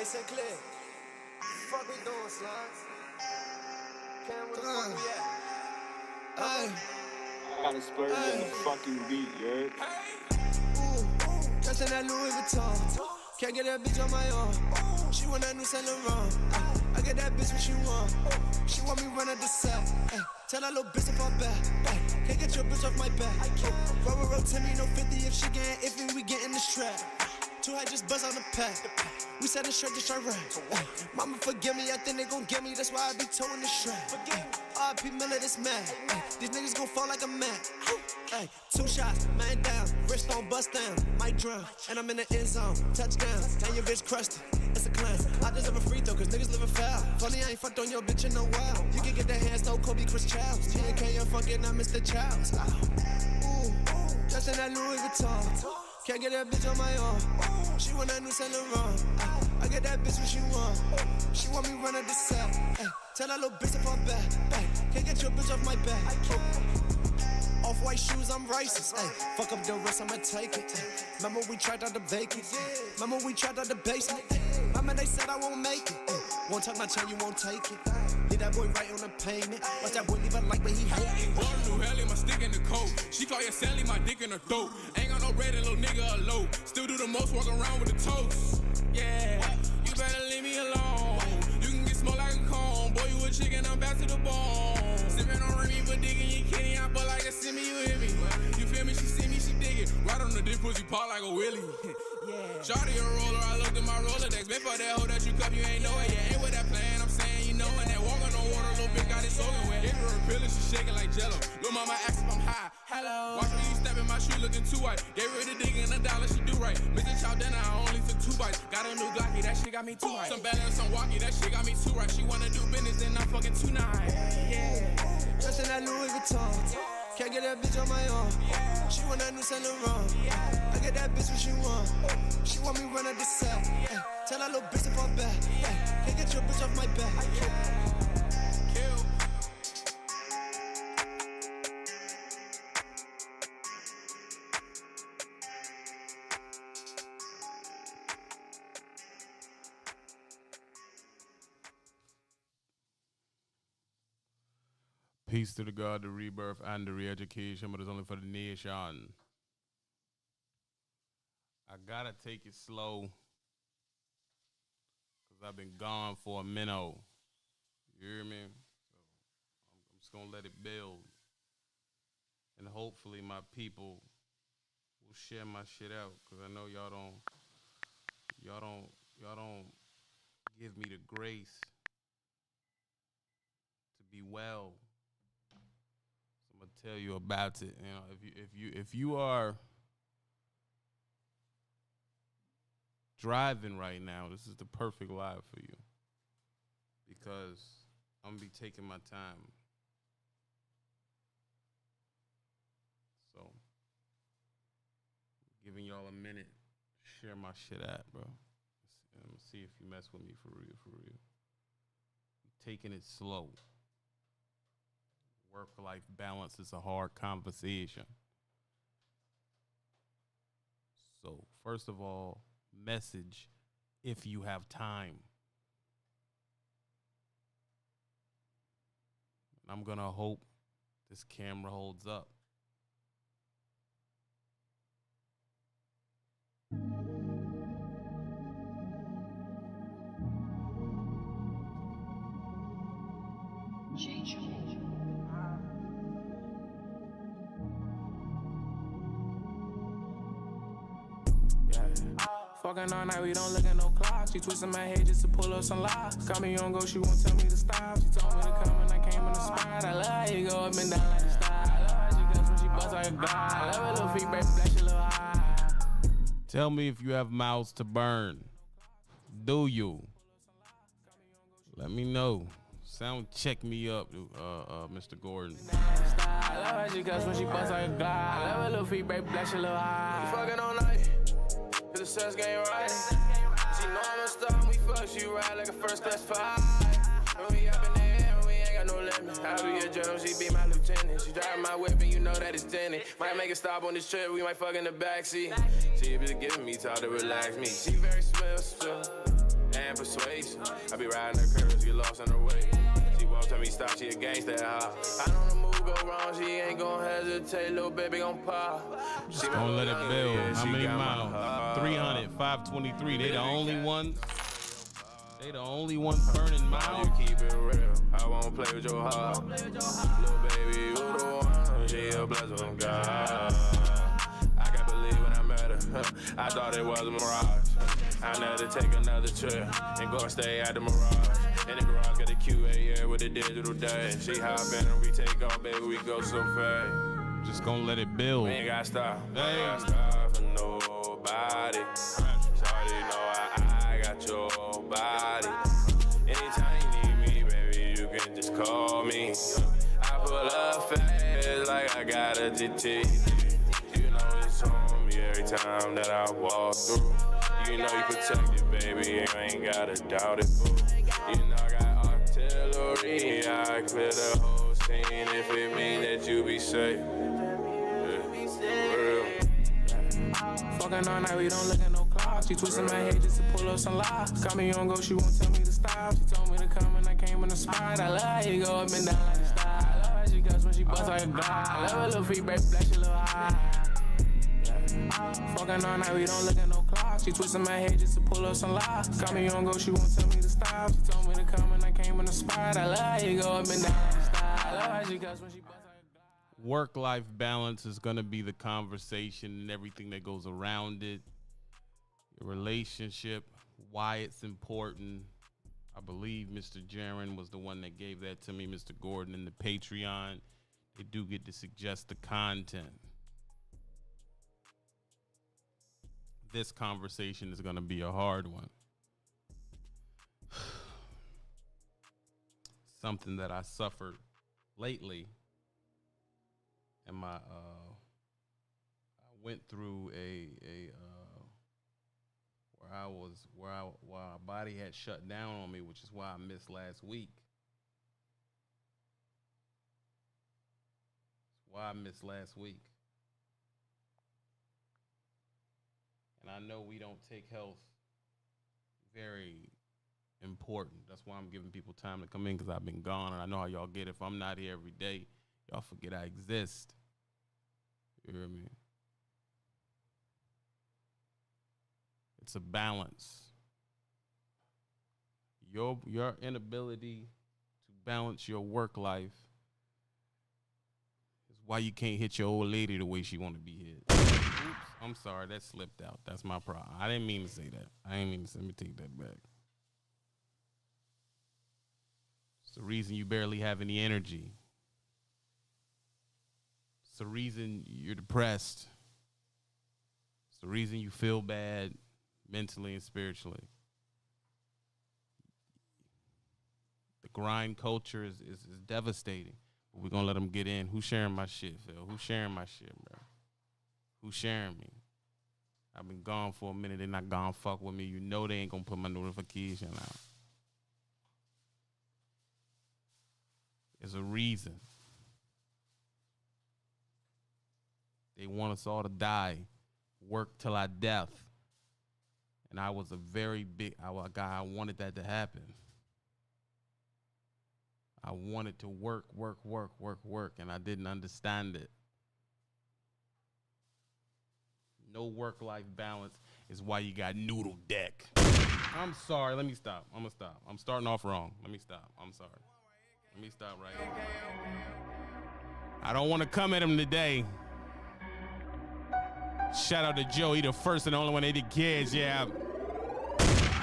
Hey, Sinclair, fuck we doing, slugs? Cam, where the fuck we at? I got a splurge in the fucking beat, you heard? Dressed in that Louis Vuitton. Can't get that bitch on my own. She want that new Saint Laurent. I get that bitch what she want. She want me run at the set. Tell that little bitch if I'm back. Can't get your bitch off my back. Roll, tell me no 50 if she getting iffy, we getting this trap. Too high, just buzz on the pack. We set it straight to straight right. Mama forgive me, I think they gon' get me. That's why I be towing the strap. R.P. Miller, this mad. These niggas gon' fall like a mat. 2 shots, man down. Wrist on bust down, might drown. And I'm in the end zone, touchdown. And your bitch crushed it, it's a clown. I deserve a free throw, cause niggas living foul. Funny, I ain't fucked on your bitch in a while. You can get that hands, no Kobe, Chris Childs. T&K, I'm fucking, I'm Mr. Childs. Dressed in that Louis Vuitton. Can't get that bitch on my own. She want that new Saint Laurent. I get that bitch what she want. She want me run at the set. Tell that little bitch if I'm back. Can't get your bitch off my back. Off-white shoes, I'm racist. Fuck up the rest, I'ma take it. Remember we tried out the vacant. Remember we tried out the basement. Remember they said I won't make it. Won't tuck my chain, you won't take it. Leave that boy right on the pavement. Watch that boy leave a like, but he hate it. Born new hell in my stick in the coat. She call you Sally, my dick in her throat. Ain't got no bread, little nigga alone. Still do the most, walk around with the toast. Yeah, you better leave me alone. You can get smoked like a cone. Boy, you a chicken, I'm back to the bone. Sippin' on Remy, but digging your kitty. I bought like a semi, you hit me. You feel me? She see me, she dig it. Right on the dick, pussy pop like a willy. Yeah. Shawty a roller, I looked at my Rolodex. Been for that hoe that you cup, you ain't know it. Yeah, ain't with that plan, I'm saying you know it. That walk on no water, little bitch got it soaking wet. Gave her a pill and she shaking like jello. Lil' mama asked if I'm high. Hello. Watch me, you step in my shoe looking too white. Gave her the dick and $1, she do right. Mr. Chow dinner, I only took 2 bites. Got a new Glocky, that shit got me too right. Some better and some walkie, that shit got me too right. She wanna do business, then I'm fucking tonight. Yeah. Dressed in that Louis Vuitton. Can't get that bitch on my own. She want that new Saint Laurent. I get that bitch what she want. She want me run at the set. Tell that little bitch if I'm back. Can't get your bitch off my back. Peace to the God, the rebirth, and the re-education, but it's only for the nation. I gotta take it slow, because I've been gone for a minute. You hear me? So I'm just gonna let it build. And hopefully my people will share my shit out, because I know y'all don't give me the grace to be well. I'm gonna tell you about it. You know, if you are driving right now, this is the perfect live for you, because I'm gonna be taking my time. So, giving y'all a minute to share my shit out, bro. I'm gonna see if you mess with me for real, for real. Taking it slow. Work-life balance is a hard conversation. So, first of all, message if you have time. I'm going to hope this camera holds up. Fucking all night, we don't look at no clock. She twisting my head just to pull up some locks. Call me on go, she won't tell me to stop. She told me to come and I came in the spot. I love how you go up and down like a star. I love how she guns when she bust like a god. I love her little feet, baby, flash a little high. Tell me if you have mouths to burn. Do you? Let me know. Sound check me up, Mr. Gordon. I love how she guns when she bust like a god. I love her little feet, baby, flash a little high. We fucking all night. The sex game right. She know I'm a star, we fuck, she ride like a first class flight. When we up in the air, we ain't got no limit. I be a drum, she be my lieutenant. She drive my whip and you know that it's tinted. Might make a stop on this trip, we might fuck in the backseat. She be giving me time to relax me. She very smooth, and and persuasion. I be riding her curves, get lost in her way. She won't tell me stop, she a gangsta. I know the move go wrong, she ain't gon' hesitate. Little baby gon' pop. Just gonna let it build. How many miles? 300, 523. They the only ones. They the only ones burning miles. You keep it real. I won't play with your heart. Little baby, you the one. She a blessing from God. I can't believe when I met her. I thought it was a mirage. I never take another trip and go and stay at the Mirage. In the garage, got a QA, yeah, with a digital day. She hop in and we take off, baby, we go so fast. Just gonna let it build. We ain't gotta stop. Hey. We ain't gotta stop for nobody. Shawty know I got your body. Anytime you need me, baby, you can just call me. I pull up fast like I got a GT. You know it's on me every time that I walk through. You know you protected, baby, you ain't gotta doubt it, boo. You know I got artillery, I clear the whole scene if it mean that you be safe. Fucking all night, we don't look at no clock. She twisting my head just to pull up some lies. Got me on go, she won't tell me to stop. She told me to come and I came in the spot. I love how you go up and down like a star. I love how she cuts when she busts like a glide. I love her little feet, baby, flash a little high. Fucking all night, we don't look at no clock. She twisting my head just to pull up some lies. Got me on go, she won't tell me to stop. She told me to come and I came in the spot. I love how you go up and down like a star. I love how she cuts when she busts like a glide. Work-life balance is going to be the conversation and everything that goes around it. Your relationship, why it's important. I believe Mr. Jaron was the one that gave that to me, Mr. Gordon, in the Patreon. They do get to suggest the content. This conversation is going to be a hard one. Something that I suffered lately. And I went through where my body had shut down on me, which is why I missed last week. And I know we don't take health very important. That's why I'm giving people time to come in, because I've been gone, and I know how y'all get. If I'm not here every day, y'all forget I exist. You hear me? It's a balance. Your inability to balance your work life is why you can't hit your old lady the way she want to be hit. Oops, I'm sorry, that slipped out. That's my problem. I didn't mean to say that. Let me take that back. It's the reason you barely have any energy. It's the reason you're depressed. It's the reason you feel bad mentally and spiritually. The grind culture is devastating. But we're going to let them get in. Who's sharing my shit, Phil? Who's sharing my shit, bro? Who's sharing me? I've been gone for a minute. They're not gonna fuck with me. You know they ain't going to put my notification out. There's a reason. They want us all to die, work till our death. And I was a very big guy. I wanted that to happen. I wanted to work, and I didn't understand it. No work-life balance is why you got noodle deck. I'm sorry. Let me stop. I'm going to stop. I'm starting off wrong. Let me stop. I'm sorry. Let me stop right here. I don't want to come at him today. Shout out to Joe. He the first and only one that did kids. Yeah.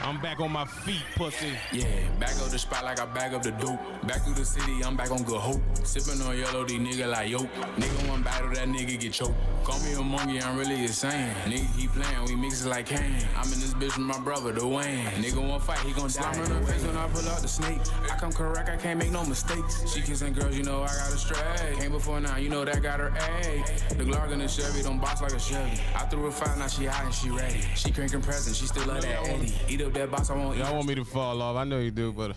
I'm back on my feet, pussy. Yeah, back up the spot like I back up the dope. Back through the city, I'm back on good hope. Sipping on yellow, these nigga like yo. Nigga one battle, that nigga get choked. Call me a monkey, I'm really insane. Nigga keep playing, we mix it like Kane. I'm in this bitch with my brother, Dwayne. Nigga won't fight, he gon' slime in her face when I pull out the snake. I come correct, I can't make no mistakes. She kissing girls, you know I got her straight. Came before now, you know that got her A. The Glock and the Chevy don't box like a Chevy. I threw her 5, now she hot and she ready. She cranking present, she still love that Eddie. Eat up that box, I won't eat. Y'all want me to fall off, I know you do, but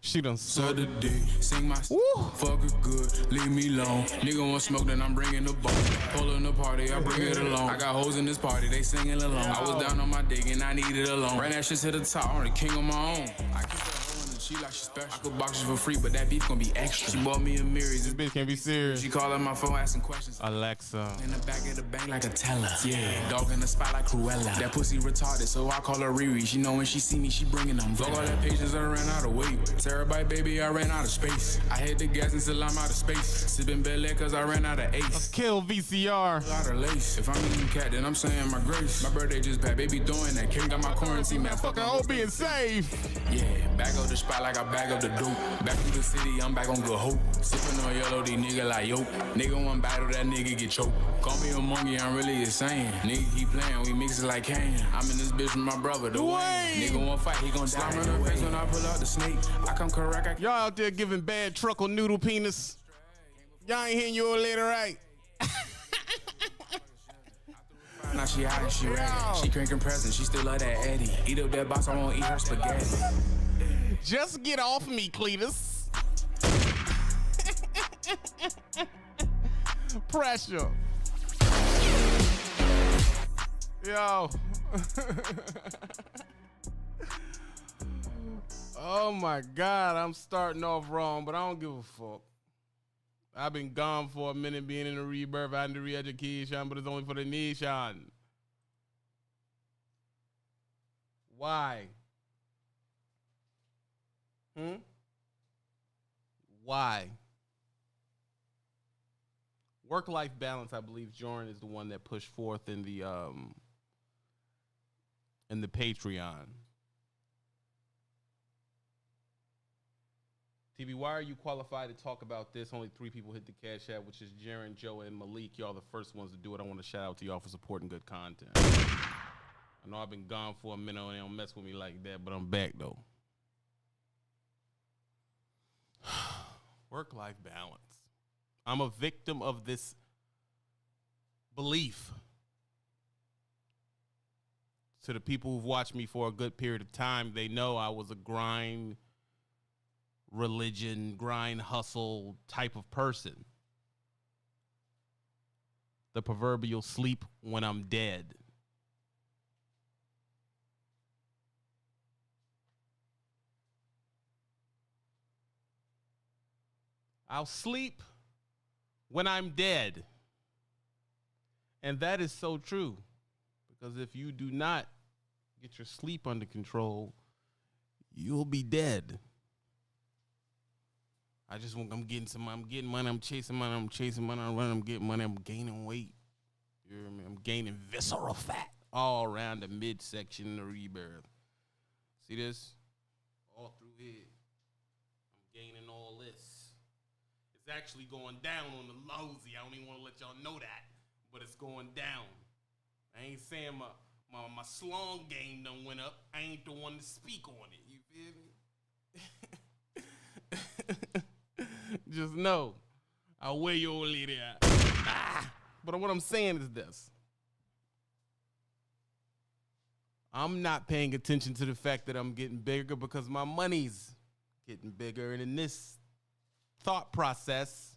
she done suck the dick, sing my fuck it good, leave me alone. Nigga want smoke, then I'm bringing the bone. Pulling the party, I bring it along. I got hoes in this party, they singing along. I was down on my dick and I needed a loan. Ran that shit to the top, I'm the king on my own. I keep that hoe in the she like she special. I could box you for free, but that beef gonna be extra. She bought me a mirror. This bitch can't be serious. She callin' my phone asking questions. Alexa. In the back of the bank like a teller. Yeah, dog in the spot like Cruella. That pussy retarded, so I call her Riri. She know when she see me, she bringing them. Fuck all that patience, I ran out of weight. Terabyte, baby, I ran out of space. I hit the gas until I'm out of space. Sipping Bel Air cause I ran out of ace. Kill VCR. A lot of lace. If I'm eating cat, then I'm saying my grace. My birthday just passed, baby doing that. King got my currency, man. Fucking hope being safe. Yeah, back up the spot like I bag up the dope. Back to the city, I'm back on good hope. Sipping on yellow, these nigga like yo. Nigga one battle, that nigga get choked. Call me a monkey, I'm really insane. Nigga keep playing, we mix it like Kane. I'm in this bitch with my brother, the Wayne. Nigga one fight, he gon' die in the face when I pull out the snake. I come correct. Y'all out there giving bad truckle noodle penis. Y'all ain't hitting your letter right. Now she hot and she ready. She cranking presents, she still love that Eddie. Eat up that box, I won't eat her spaghetti. Just get off me, Cletus. Pressure. Yo. Oh my God, I'm starting off wrong, but I don't give a fuck. I've been gone for a minute being in the rebirth and the re-education, but it's only for the nation. Why? Why? Work-life balance, I believe Jordan is the one that pushed forth in the Patreon. TV, why are you qualified to talk about this? Only 3 people hit the cash app, which is Jaren, Joe, and Malik. Y'all the first ones to do it. I want to shout out to y'all for supporting good content. I know I've been gone for a minute and they don't mess with me like that, but I'm back though. Work-life balance. I'm a victim of this belief. To the people who've watched me for a good period of time, they know I was a grind, religion, grind, hustle type of person. The proverbial sleep when I'm dead. I'll sleep when I'm dead. And that is so true. Because if you do not get your sleep under control, you'll be dead. I'm getting money, I'm chasing money, I'm running, I'm getting money, I'm gaining weight. You hear me? I'm gaining visceral fat all around the midsection of the rebirth. See this? All through here. I'm gaining all this. It's actually going down on the lousy. I don't even want to let y'all know that, but it's going down. I ain't saying my slong game done went up. I ain't the one to speak on it. You feel me? Just know, I'll wear your old lady out. But what I'm saying is this. I'm not paying attention to the fact that I'm getting bigger because my money's getting bigger. And in this thought process,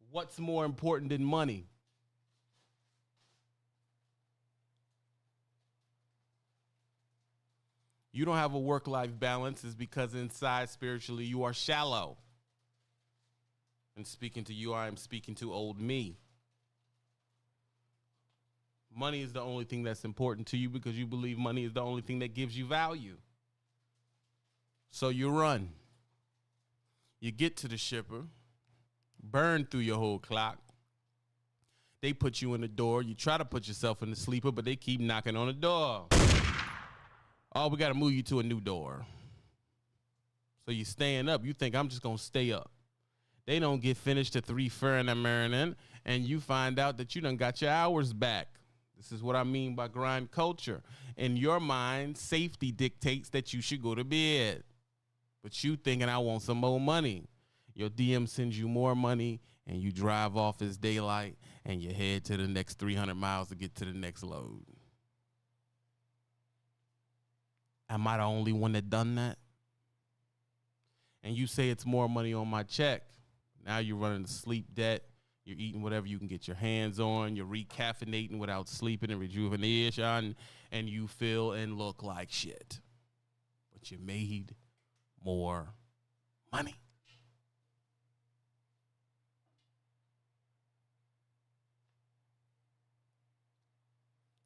what's more important than money? You don't have a work-life balance is because inside spiritually you are shallow. And speaking to you, I am speaking to old me. Money is the only thing that's important to you because you believe money is the only thing that gives you value. So you run. You get to the shipper, burn through your whole clock. They put you in the door. You try to put yourself in the sleeper, but they keep knocking on the door. Oh, we got to move you to a new door. So you staying up. You think, I'm just going to stay up. They don't get finished to 3 Fahrenheit, and you find out that you done got your hours back. This is what I mean by grind culture. In your mind, safety dictates that you should go to bed. But you thinking, I want some more money. Your DM sends you more money, and you drive off as daylight, and you head to the next 300 miles to get to the next load. Am I the only one that done that? And you say it's more money on my check. Now you're running a sleep debt. You're eating whatever you can get your hands on. You're recaffeinating without sleeping and rejuvenation, and you feel and look like shit. But you made more money.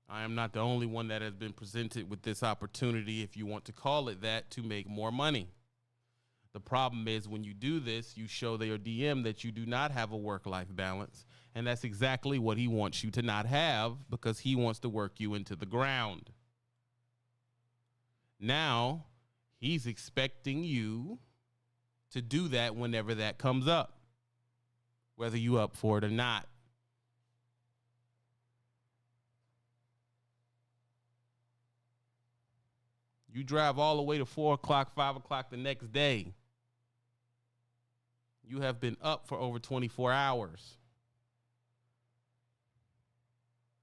I am not the only one that has been presented with this opportunity, if you want to call it that, to make more money. The problem is when you do this, you show their DM that you do not have a work-life balance, and that's exactly what he wants you to not have because he wants to work you into the ground. Now, he's expecting you to do that whenever that comes up, whether you up for it or not. You drive all the way to 4 o'clock, 5 o'clock the next day. You have been up for over 24 hours.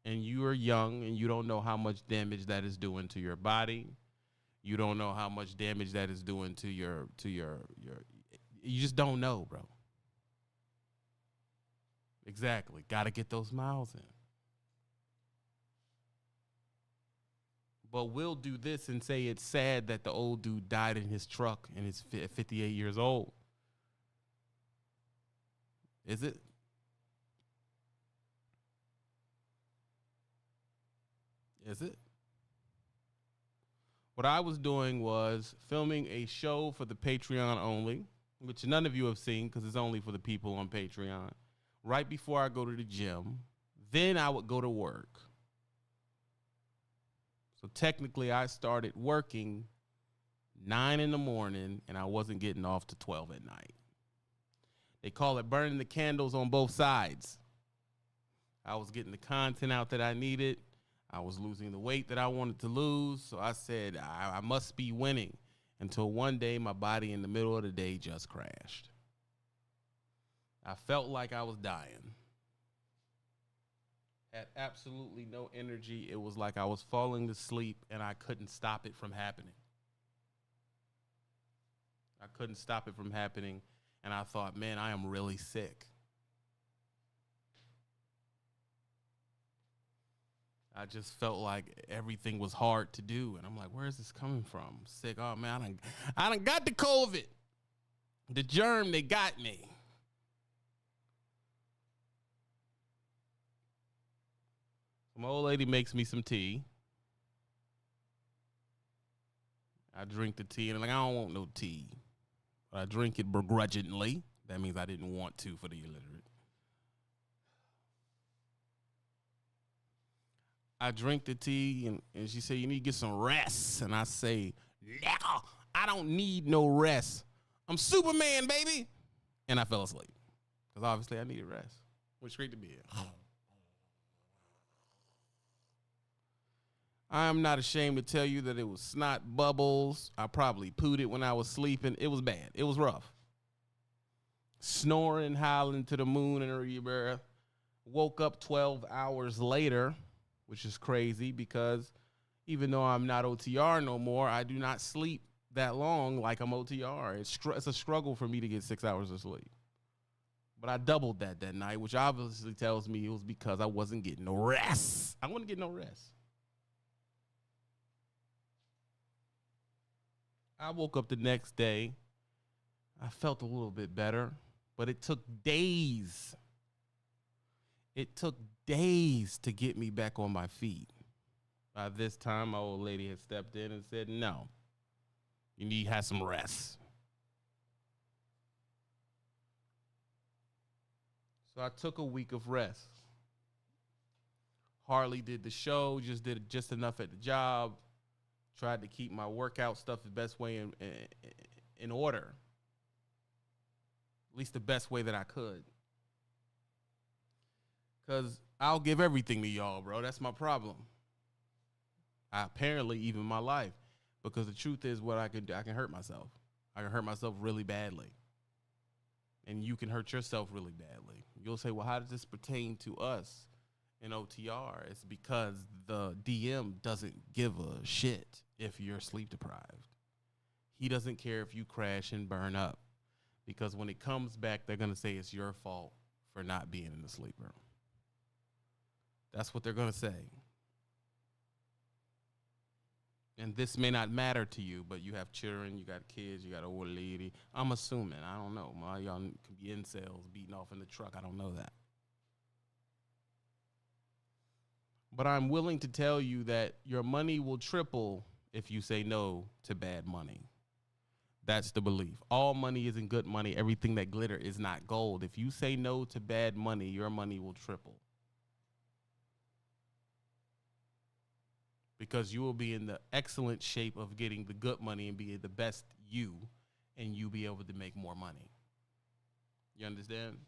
And you are young and you don't know how much damage that is doing to your body. You don't know how much damage that is doing to your you just don't know, bro. Exactly. Got to get those miles in. But we'll do this and say it's sad that the old dude died in his truck and he's 58 years old. Is it? Is it? What I was doing was filming a show for the Patreon only, which none of you have seen because it's only for the people on Patreon, right before I go to the gym. Then I would go to work. So technically, I started working 9 in the morning, and I wasn't getting off to 12 at night. They call it burning the candles on both sides. I was getting the content out that I needed. I was losing the weight that I wanted to lose. So I said, I must be winning. Until one day, my body in the middle of the day just crashed. I felt like I was dying. Had absolutely no energy. It was like I was falling to sleep and I couldn't stop it from happening. I couldn't stop it from happening. And I thought, man, I am really sick. I just felt like everything was hard to do. And I'm like, where is this coming from? I'm sick. Oh, man, I done got the COVID. The germ, they got me. My old lady makes me some tea. I drink the tea, and I'm like, I don't want no tea. But I drink it begrudgingly. That means I didn't want to, for the illiterate. I drink the tea, and she said, you need to get some rest. And I say, no, I don't need no rest. I'm Superman, baby. And I fell asleep. Because obviously I needed rest. Went straight to bed. I am not ashamed to tell you that it was snot bubbles. I probably pooed it when I was sleeping. It was bad. It was rough. Snoring, howling to the moon and rebirth. Woke up 12 hours later, which is crazy because even though I'm not OTR no more, I do not sleep that long like I'm OTR. It's a struggle for me to get 6 hours of sleep. But I doubled that night, which obviously tells me it was because I wasn't getting no rest. I wasn't getting no rest. I woke up the next day. I felt a little bit better, but it took days. It took days to get me back on my feet. By this time, my old lady had stepped in and said, no, you need to have some rest. So I took a week of rest. Hardly did the show, just did just enough at the job. Tried to keep my workout stuff the best way in order. At least the best way that I could. Because I'll give everything to y'all, bro. That's my problem. Apparently, even my life. Because the truth is what I can do. I can hurt myself. I can hurt myself really badly. And you can hurt yourself really badly. You'll say, well, how does this pertain to us in OTR? It's because the DM doesn't give a shit if you're sleep deprived. He doesn't care if you crash and burn up. Because when it comes back, they're going to say it's your fault for not being in the sleeper. That's what they're going to say. And this may not matter to you, but you have children, you got kids, you got an old lady. I'm assuming. I don't know. Y'all could be incels beating off in the truck. I don't know that. But I'm willing to tell you that your money will triple if you say no to bad money. That's the belief. All money isn't good money. Everything that glitter is not gold. If you say no to bad money, your money will triple. Because you will be in the excellent shape of getting the good money and be the best you, and you'll be able to make more money. You understand?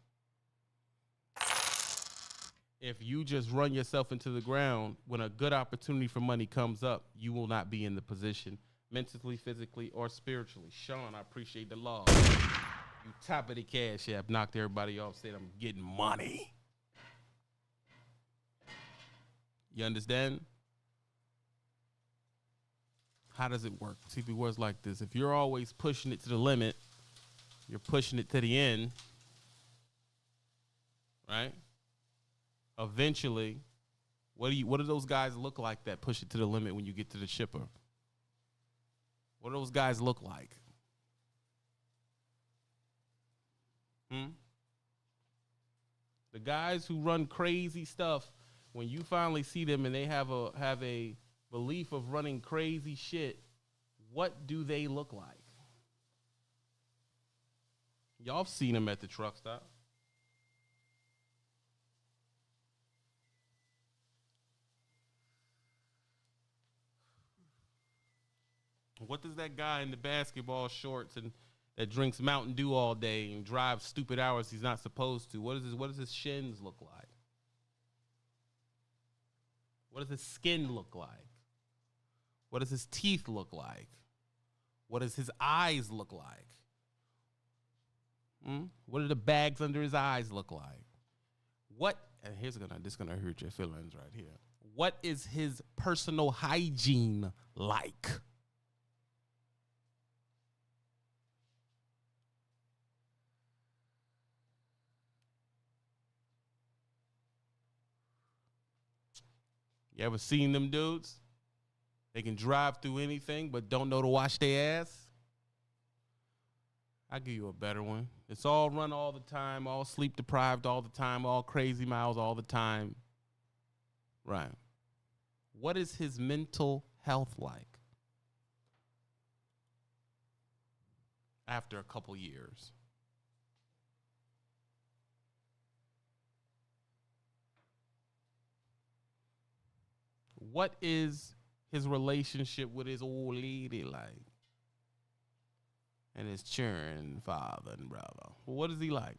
If you just run yourself into the ground, when a good opportunity for money comes up, you will not be in the position mentally, physically, or spiritually. Sean, I appreciate the law. You top of the cash app, knocked everybody off, said I'm getting money. You understand? How does it work? See, it works like this. If you're always pushing it to the limit, you're pushing it to the end, right? Eventually, what do those guys look like that push it to the limit when you get to the shipper? What do those guys look like? The guys who run crazy stuff, when you finally see them and they have a belief of running crazy shit, what do they look like? Y'all have seen them at the truck stop. What does that guy in the basketball shorts and that drinks Mountain Dew all day and drives stupid hours he's not supposed to? What does his shins look like? What does his skin look like? What does his teeth look like? What does his eyes look like? What do the bags under his eyes look like? And this gonna hurt your feelings right here. What is his personal hygiene like? You ever seen them dudes? They can drive through anything, but don't know to wash their ass. I'll give you a better one. It's all run all the time, all sleep deprived all the time, all crazy miles all the time. Right. What is his mental health like after a couple years? What is his relationship with his old lady like? And his children, father and brother. What is he like?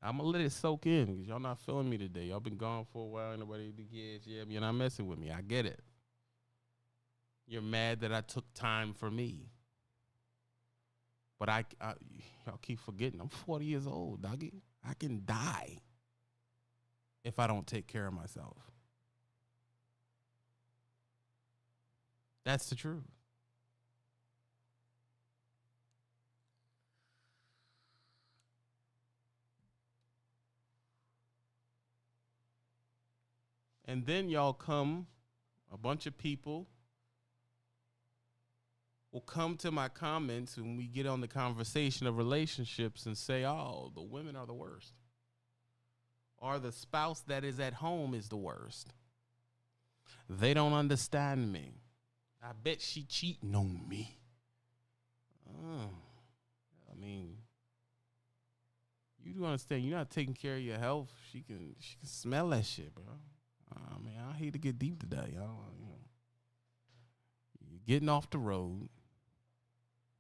I'm going to let it soak in because y'all not feeling me today. Y'all been gone for a while. Ain't nobody kids. Yeah, you're not messing with me. I get it. You're mad that I took time for me. But y'all keep forgetting, I'm 40 years old, doggy. I can die if I don't take care of myself. That's the truth. And then y'all come, a bunch of people will come to my comments when we get on the conversation of relationships and say, oh, the women are the worst. Or the spouse that is at home is the worst. They don't understand me. I bet she cheating on me. Oh, I mean, you do understand, you're not taking care of your health. She can smell that shit, bro. I mean, I hate to get deep today. You're getting off the road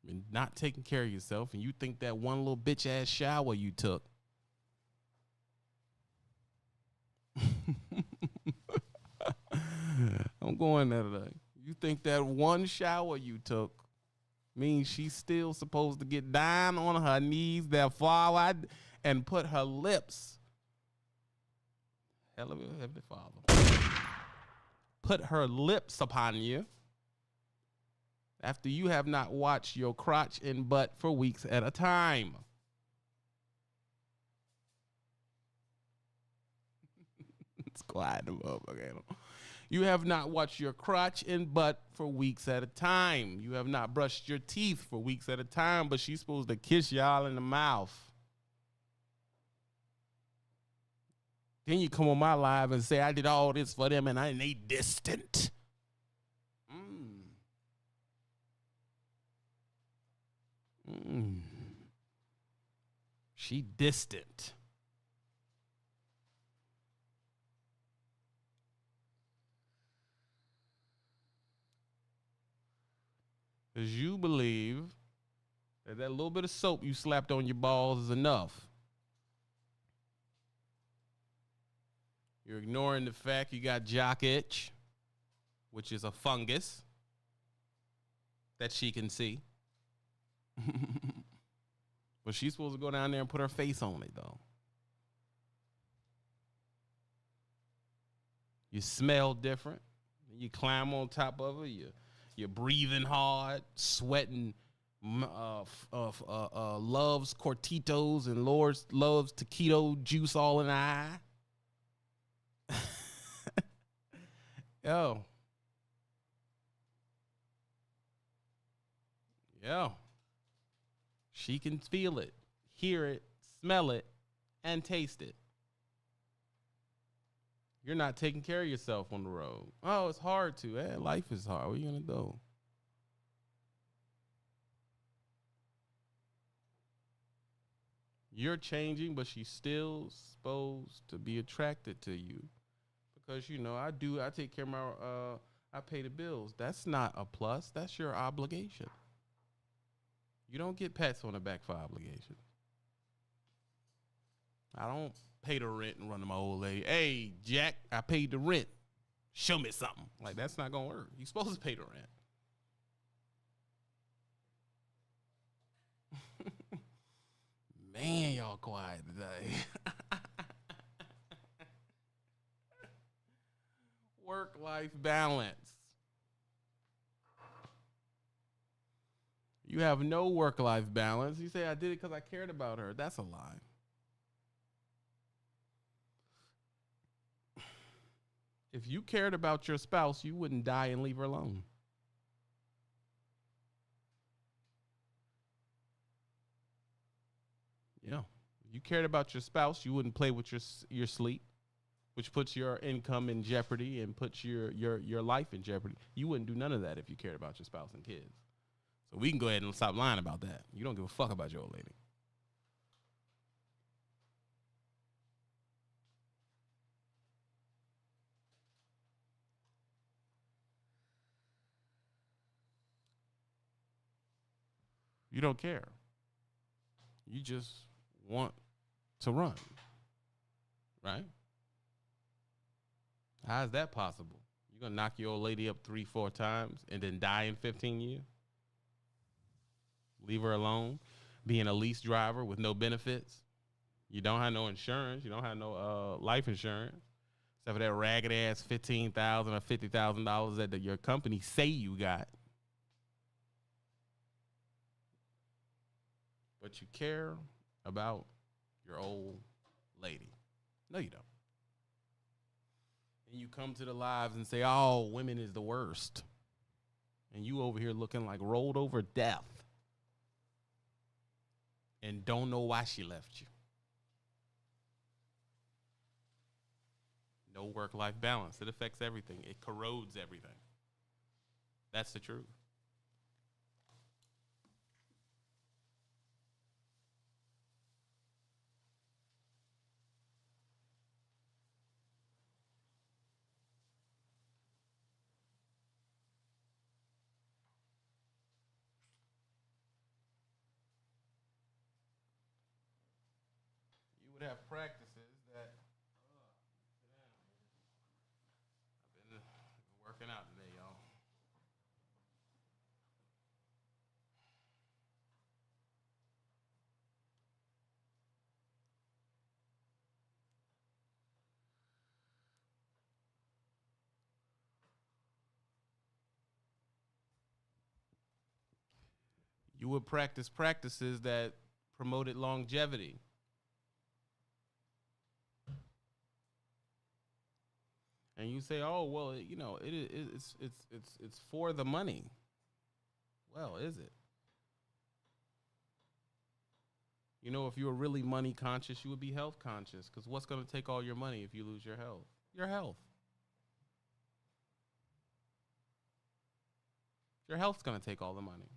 and not taking care of yourself, and you think that one little bitch ass shower you took I'm going there today. You think that one shower you took means she's still supposed to get down on her knees there forward and put her lips, Heavenly Father, put her lips upon you after you have not watched your crotch and butt for weeks at a time. It's quiet, okay. You have not watched your crotch and butt for weeks at a time. You have not brushed your teeth for weeks at a time, but she's supposed to kiss y'all in the mouth. Then you come on my live and say, I did all this for them and they distant. She distant. Because you believe that little bit of soap you slapped on your balls is enough. You're ignoring the fact you got jock itch, which is a fungus that she can see. But she's supposed to go down there and put her face on it, though. You smell different. You climb on top of it. You're breathing hard, sweating. Loves Cortitos and loves taquito juice all in the eye. Yo. She can feel it, hear it, smell it, and taste it. You're not taking care of yourself on the road. Oh, it's hard to. Life is hard. What are you going to do? You're changing, but she's still supposed to be attracted to you. Because, I take care of I pay the bills. That's not a plus. That's your obligation. You don't get pats on the back for obligation. I don't pay the rent and run to my old lady. Hey, Jack, I paid the rent. Show me something. Like, that's not going to work. You're supposed to pay the rent. Man, y'all quiet today. Work-life balance. You have no work-life balance. You say, I did it because I cared about her. That's a lie. If you cared about your spouse, you wouldn't die and leave her alone. Yeah. If you cared about your spouse, you wouldn't play with your sleep, which puts your income in jeopardy and puts your life in jeopardy. You wouldn't do none of that if you cared about your spouse and kids. So we can go ahead and stop lying about that. You don't give a fuck about your old lady. You don't care. You just want to run. Right? How is that possible? You're going to knock your old lady up 3-4 times and then die in 15 years? Leave her alone? Being a lease driver with no benefits? You don't have no insurance. You don't have no life insurance. Except for that ragged ass $15,000 or $50,000 that your company say you got. But you care about your old lady. No, you don't. And you come to the lives and say, oh, women is the worst. And you over here looking like rolled over death. And don't know why she left you. No work-life balance. It affects everything. It corrodes everything. That's the truth. You would have practices that I've been working out today, y'all. You would practice practices that promoted longevity. And you say, "Oh, well, you know, it's for the money." Well, is it? You know, if you were really money conscious, you would be health conscious. Because what's going to take all your money if you lose your health? Your health. Your health's going to take all the money.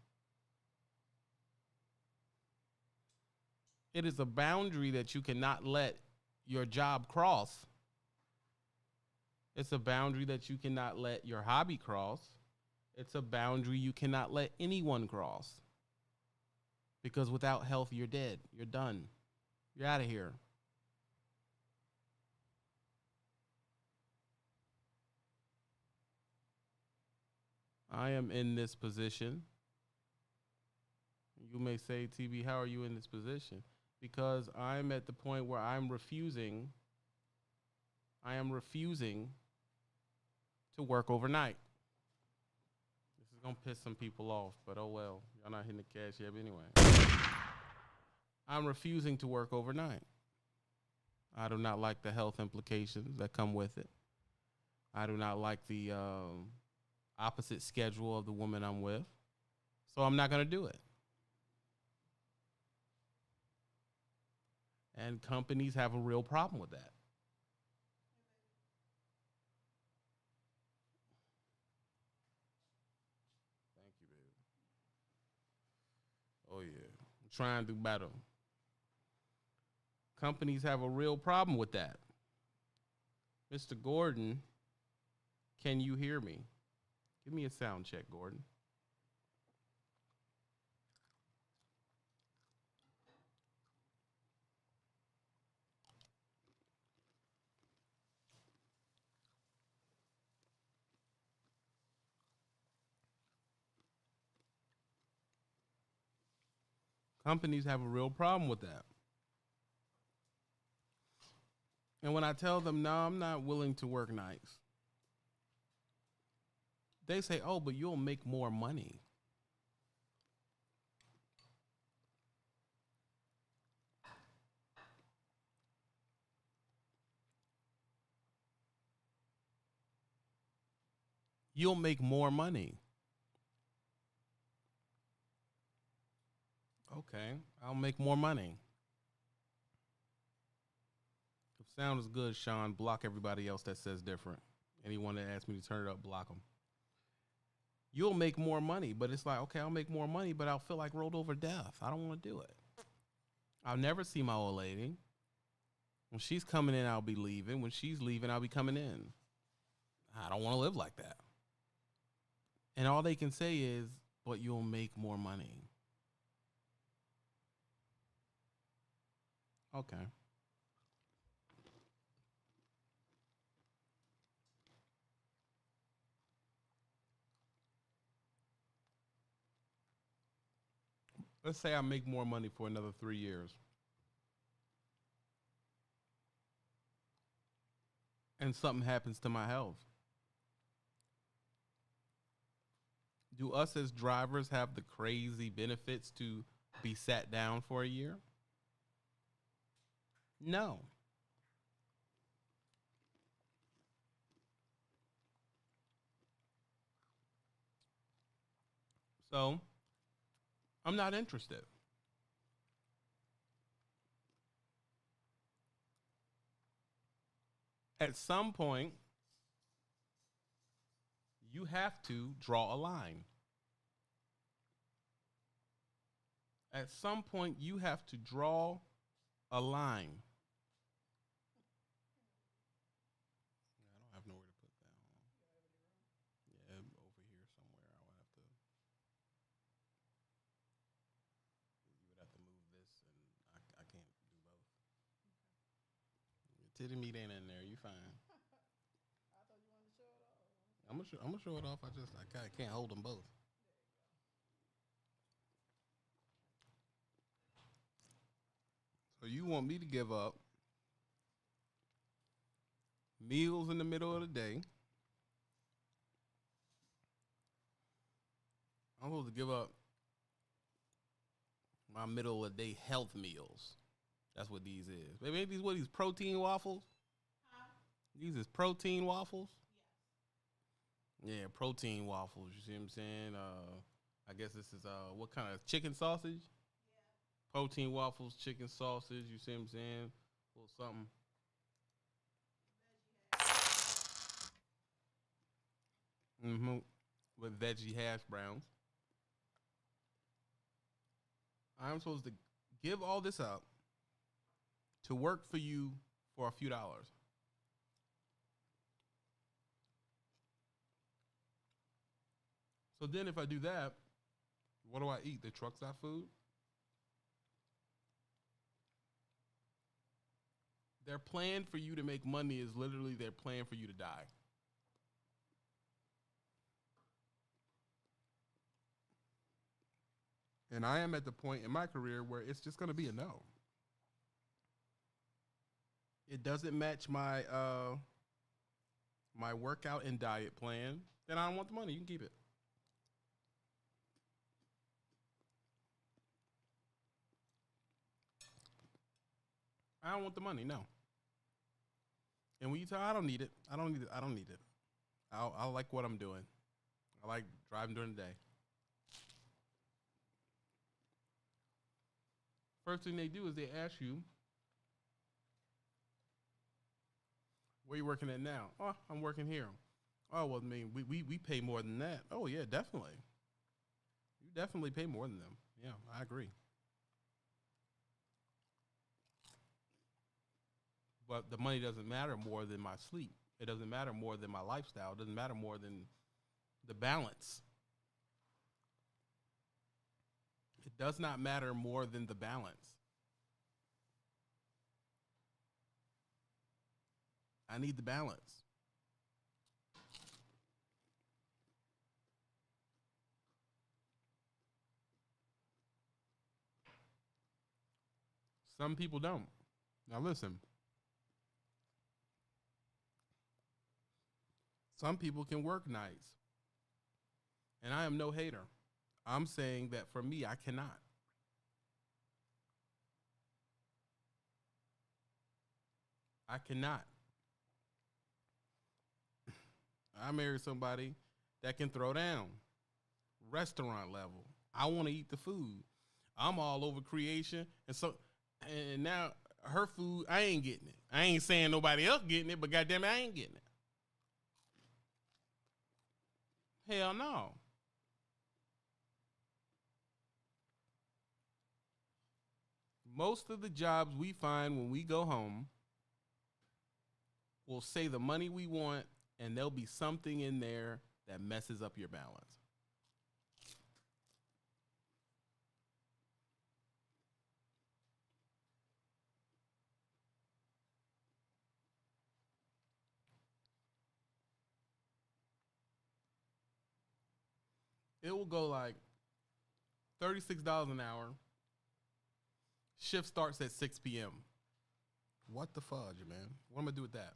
It is a boundary that you cannot let your job cross. It's a boundary that you cannot let your hobby cross. It's a boundary you cannot let anyone cross. Because without health, you're dead. You're done. You're out of here. I am in this position. You may say, TB, how are you in this position? Because I'm at the point where I am refusing to work overnight. This is going to piss some people off, but oh well. Y'all not hitting the cash yet anyway. I'm refusing to work overnight. I do not like the health implications that come with it. I do not like the opposite schedule of the woman I'm with. So I'm not going to do it. And companies have a real problem with that. Thank you, baby. Oh, yeah. I'm trying to do better. Companies have a real problem with that. Mr. Gordon, can you hear me? Give me a sound check, Gordon. Companies have a real problem with that. And when I tell them, no, I'm not willing to work nights, they say, oh, but you'll make more money. You'll make more money. Okay, I'll make more money. If sound is good, Sean, block everybody else that says different. Anyone that asks me to turn it up, block them. You'll make more money, but it's like, okay, I'll make more money, but I'll feel like rolled over death. I don't want to do it. I'll never see my old lady. When she's coming in, I'll be leaving. When she's leaving, I'll be coming in. I don't want to live like that. And all they can say is, but you'll make more money. Okay. Let's say I make more money for another 3 years. And something happens to my health. Do us as drivers have the crazy benefits to be sat down for a year? No. So, I'm not interested. At some point, you have to draw a line. At some point, you have to draw a line. I don't have nowhere to put that on. Yeah, over here somewhere. You would have to move this, and I can't do both. Your titty meat ain't in there. You fine. I thought you wanted to show it off. I'm gonna show it off. I can't hold them both. So you want me to give up meals in the middle of the day? I'm supposed to give up my middle of the day health meals. That's what these is. Maybe these protein waffles? These is protein waffles? Yeah, protein waffles. You see what I'm saying? I guess this is what kind of chicken sausage? Yeah. Protein waffles, chicken sausage. You see what I'm saying? A little something. With veggie hash browns. I'm supposed to give all this up to work for you for a few dollars. So then if I do that, what do I eat? The truck stop food? Their plan for you to make money is literally their plan for you to die. And I am at the point in my career where it's just going to be a no. It doesn't match my my workout and diet plan, then I don't want the money. You can keep it. I don't want the money, no. And when you tell, I don't need it. I don't need it. I like what I'm doing. I like driving during the day. First thing they do is they ask you, where you working at now? Oh, I'm working here. Oh, well, I mean, we pay more than that. Oh, yeah, definitely. You definitely pay more than them. Yeah, I agree. But the money doesn't matter more than my sleep. It doesn't matter more than my lifestyle. It doesn't matter more than the balance. It does not matter more than the balance. I need the balance. Some people don't. Now listen. Some people can work nights. And I am no hater. I'm saying that for me, I cannot. I cannot. I married somebody that can throw down. Restaurant level. I want to eat the food. I'm all over creation. And now her food, I ain't getting it. I ain't saying nobody else getting it, but goddamn it, I ain't getting it. Hell no. Most of the jobs we find when we go home will say the money we want, and there'll be something in there that messes up your balance. It will go like $36 an hour. Shift starts at 6 p.m. What the fudge, man? What am I going to do with that?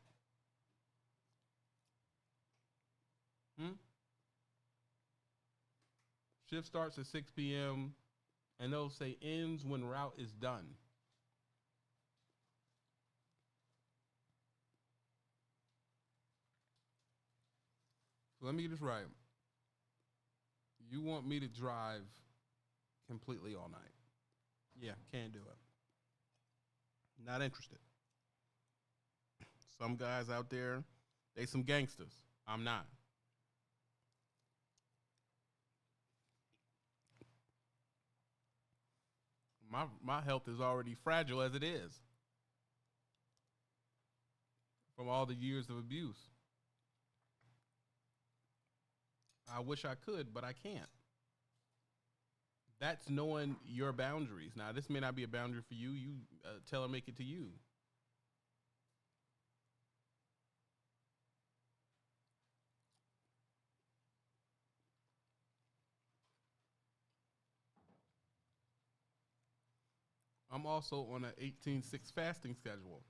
Shift starts at 6 p.m. and they'll say ends when route is done. So let me get this right. You want me to drive completely all night? Yeah, can't do it. Not interested. Some guys out there, they some gangsters. I'm not. My health is already fragile as it is from all the years of abuse. I wish I could, but I can't. That's knowing your boundaries. Now, this may not be a boundary for you. You tell her, make it to you. I'm also on an 18-6 fasting schedule.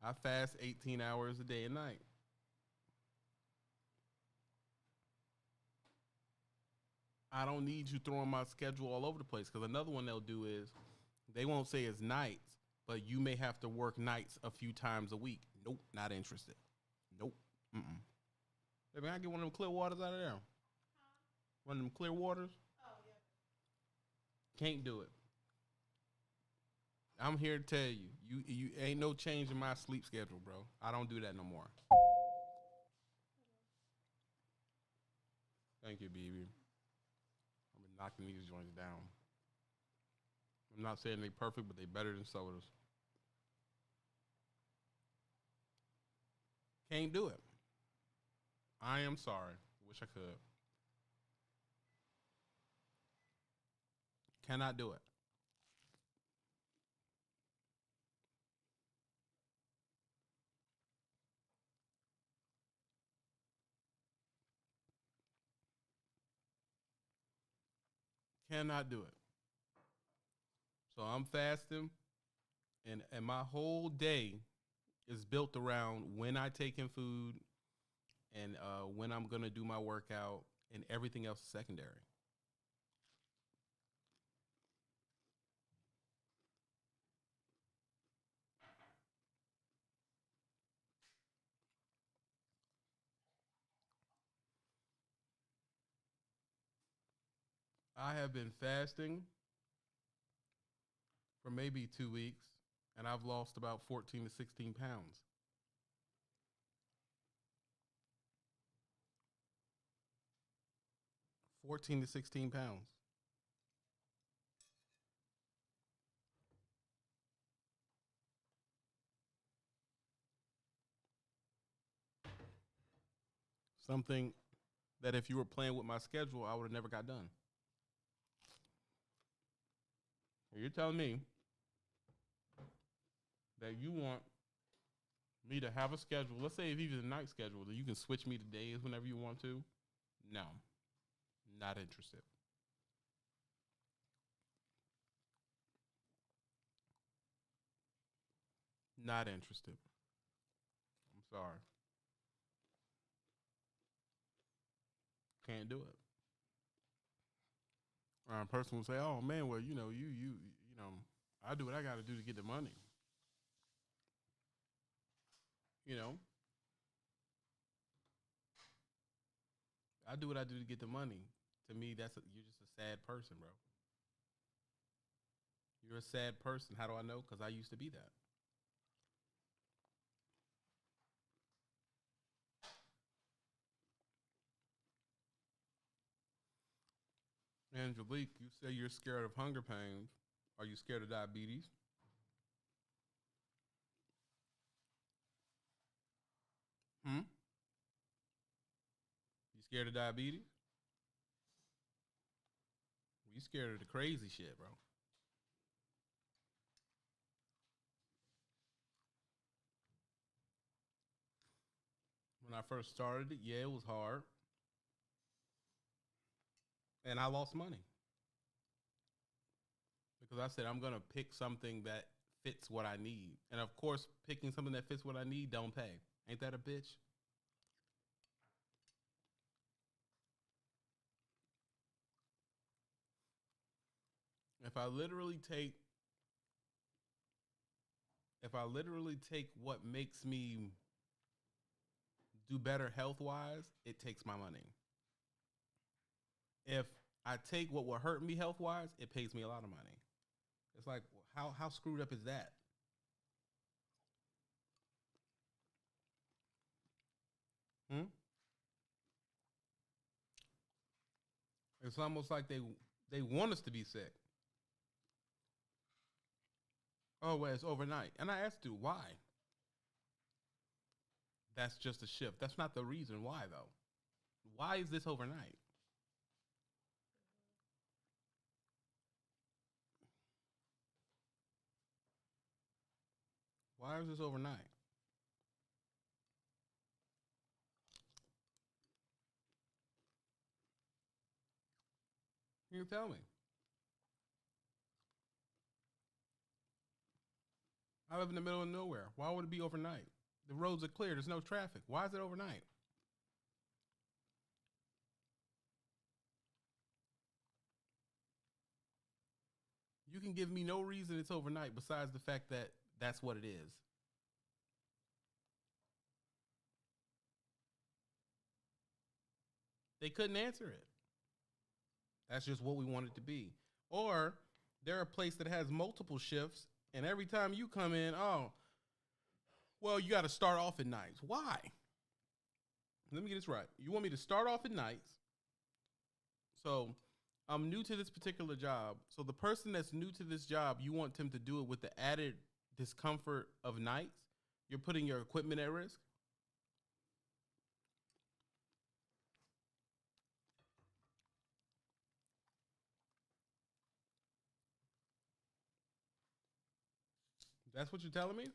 I fast 18 hours a day and night. I don't need you throwing my schedule all over the place. Because another one they'll do is they won't say it's nights, but you may have to work nights a few times a week. Nope, not interested. Nope. Hey, man, I get one of them clear waters out of there. One of them clear waters. Oh, yeah. Can't do it. I'm here to tell you, you ain't no change in my sleep schedule, bro. I don't do that no more. Thank you, BB. I've been knocking these joints down. I'm not saying they perfect, but they better than sodas. Can't do it. I am sorry. Wish I could. Cannot do it. Cannot do it. So I'm fasting, and my whole day is built around when I take in food and when I'm going to do my workout, and everything else is secondary. I have been fasting for maybe 2 weeks, and I've lost about 14 to 16 pounds. $14 to $16. Something that if you were playing with my schedule, I would have never got done. You're telling me that you want me to have a schedule. Let's say if even a night schedule, that you can switch me to days whenever you want to. No, not interested. Not interested. I'm sorry. Can't do it. A person will say, "Oh man, well, you know, you know, I do what I got to do to get the money." You know, I do what I do to get the money. To me, you're just a sad person, bro. You're a sad person. How do I know? Because I used to be that. Angelique, you say you're scared of hunger pains. Are you scared of diabetes? You scared of diabetes? You scared of the crazy shit, bro. When I first started it, yeah, it was hard. And I lost money. Because I said, I'm going to pick something that fits what I need. And of course, picking something that fits what I need don't pay. Ain't that a bitch? If I literally take what makes me do better health-wise, it takes my money. If I take what will hurt me health-wise, it pays me a lot of money. It's like, how screwed up is that? It's almost like they want us to be sick. Oh, well, it's overnight. And I asked you, why? That's just a shift. That's not the reason why, though. Why is this overnight? Why is this overnight? You tell me. I live in the middle of nowhere. Why would it be overnight? The roads are clear. There's no traffic. Why is it overnight? You can give me no reason it's overnight besides the fact that that's what it is. They couldn't answer it. That's just what we want it to be. Or they're a place that has multiple shifts, and every time you come in, oh, well, you got to start off at nights. Why? Let me get this right. You want me to start off at nights? So I'm new to this particular job. So the person that's new to this job, you want them to do it with the added discomfort of nights? You're putting your equipment at risk? That's what you're telling me?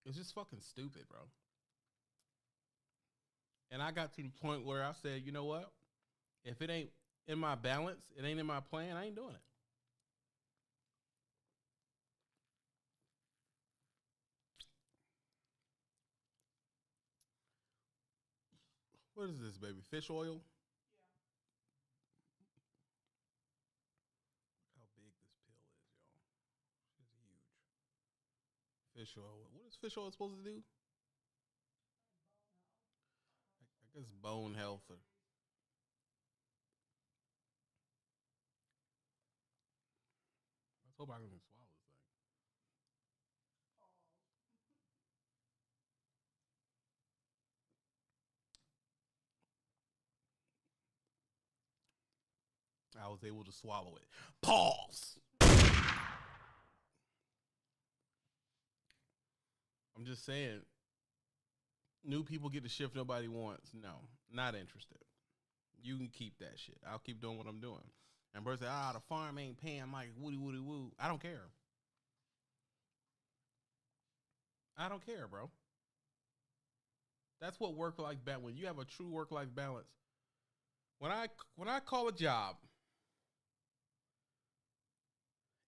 It's just fucking stupid, bro. And I got to the point where I said, you know what? If it ain't in my balance, it ain't in my plan, I ain't doing it. What is this, baby? Fish oil? How big this pill is, y'all. It's huge. Fish oil. What is fish oil supposed to do? I guess bone health. Let's hope I can swallow this thing. I was able to swallow it. Pause. I'm just saying, new people get the shift nobody wants. No, not interested. You can keep that shit. I'll keep doing what I'm doing. And Bert said, the farm ain't paying. I'm like, woody, woody, woo. I don't care. I don't care, bro. That's what work-life balance. When you have a true work-life balance. When I call a job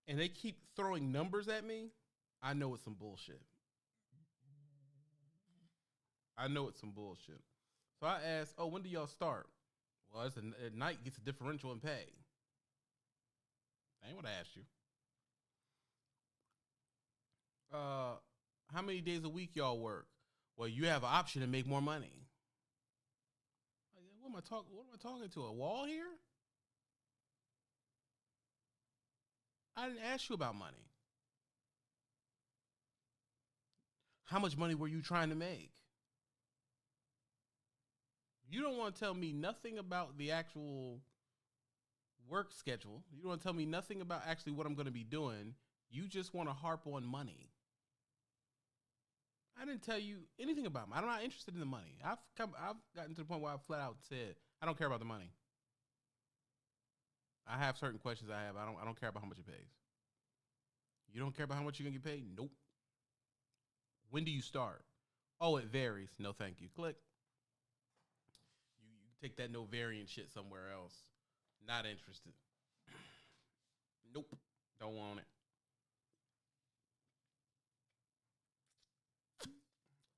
and they keep throwing numbers at me, I know it's some bullshit. I know it's some bullshit. So I asked, when do y'all start? Well, it's at night gets a differential in pay. I ain't what I asked you. How many days a week y'all work? Well, you have an option to make more money. What am I talking to? A wall here? I didn't ask you about money. How much money were you trying to make? You don't want to tell me nothing about the actual work schedule. You don't want to tell me nothing about actually what I'm going to be doing. You just want to harp on money. I didn't tell you anything about money. I'm not interested in the money. I've gotten to the point where I've flat out said, I don't care about the money. I have certain questions I have. I don't care about how much it pays. You don't care about how much you're going to get paid? Nope. When do you start? Oh, it varies. No, thank you. Click. You take that no variant shit somewhere else. Not interested. Nope. Don't want it.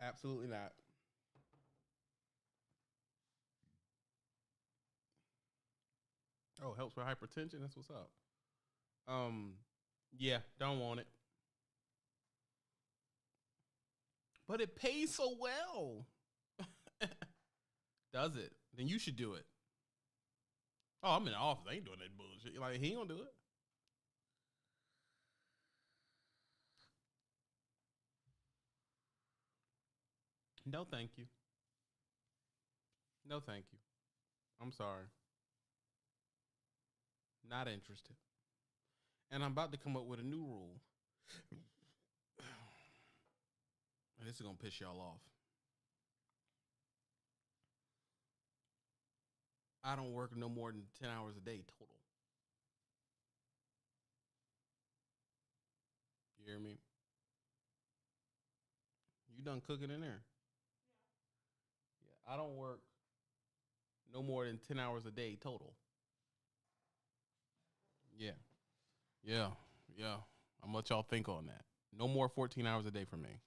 Absolutely not. Oh, helps with hypertension? That's what's up. Yeah, don't want it. But it pays so well. Does it? Then you should do it. Oh, I'm in the office. I ain't doing that bullshit. Like, he ain't gonna do it. No, thank you. No, thank you. I'm sorry. Not interested. And I'm about to come up with a new rule. And this is going to piss y'all off. I don't work no more than 10 hours a day total. You hear me? You done cooking in there? Yeah. I don't work no more than 10 hours a day total. Yeah. Yeah. Yeah. How much y'all think on that? No more 14 hours a day for me.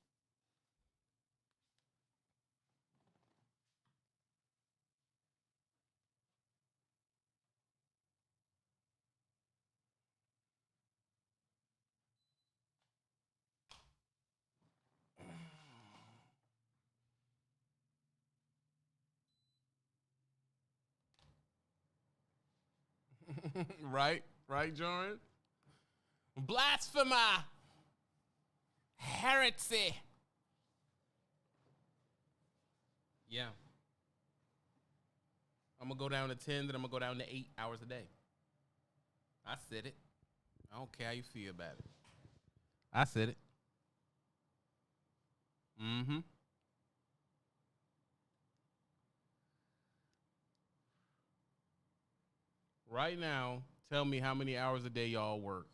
Right, Jordan? Blasphemer. Heresy. Yeah. I'm going to go down to 10, then I'm going to go down to 8 hours a day. I said it. I don't care how you feel about it. I said it. Mm-hmm. Right now, tell me how many hours a day y'all work.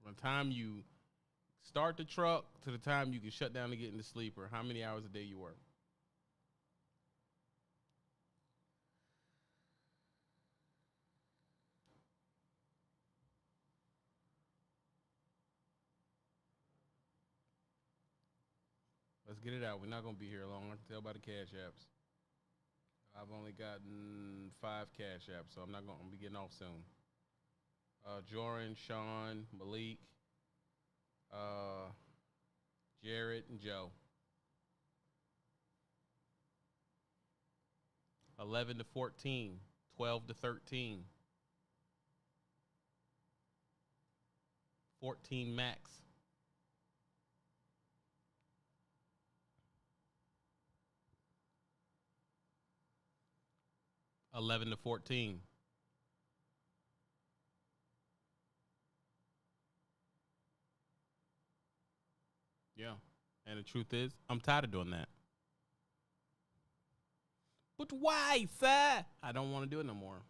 From the time you start the truck to the time you can shut down to get into sleeper, how many hours a day you work? Let's get it out. We're not going to be here long. I can tell by the cash apps. I've only gotten 5 cash apps, so I'm not going to be getting off soon. Joran, Sean, Malik, Jared, and Joe. 11 to 14, 12 to 13, 14 max. $11 to $14. Yeah. And the truth is, I'm tired of doing that. But why, sir? I don't want to do it no more.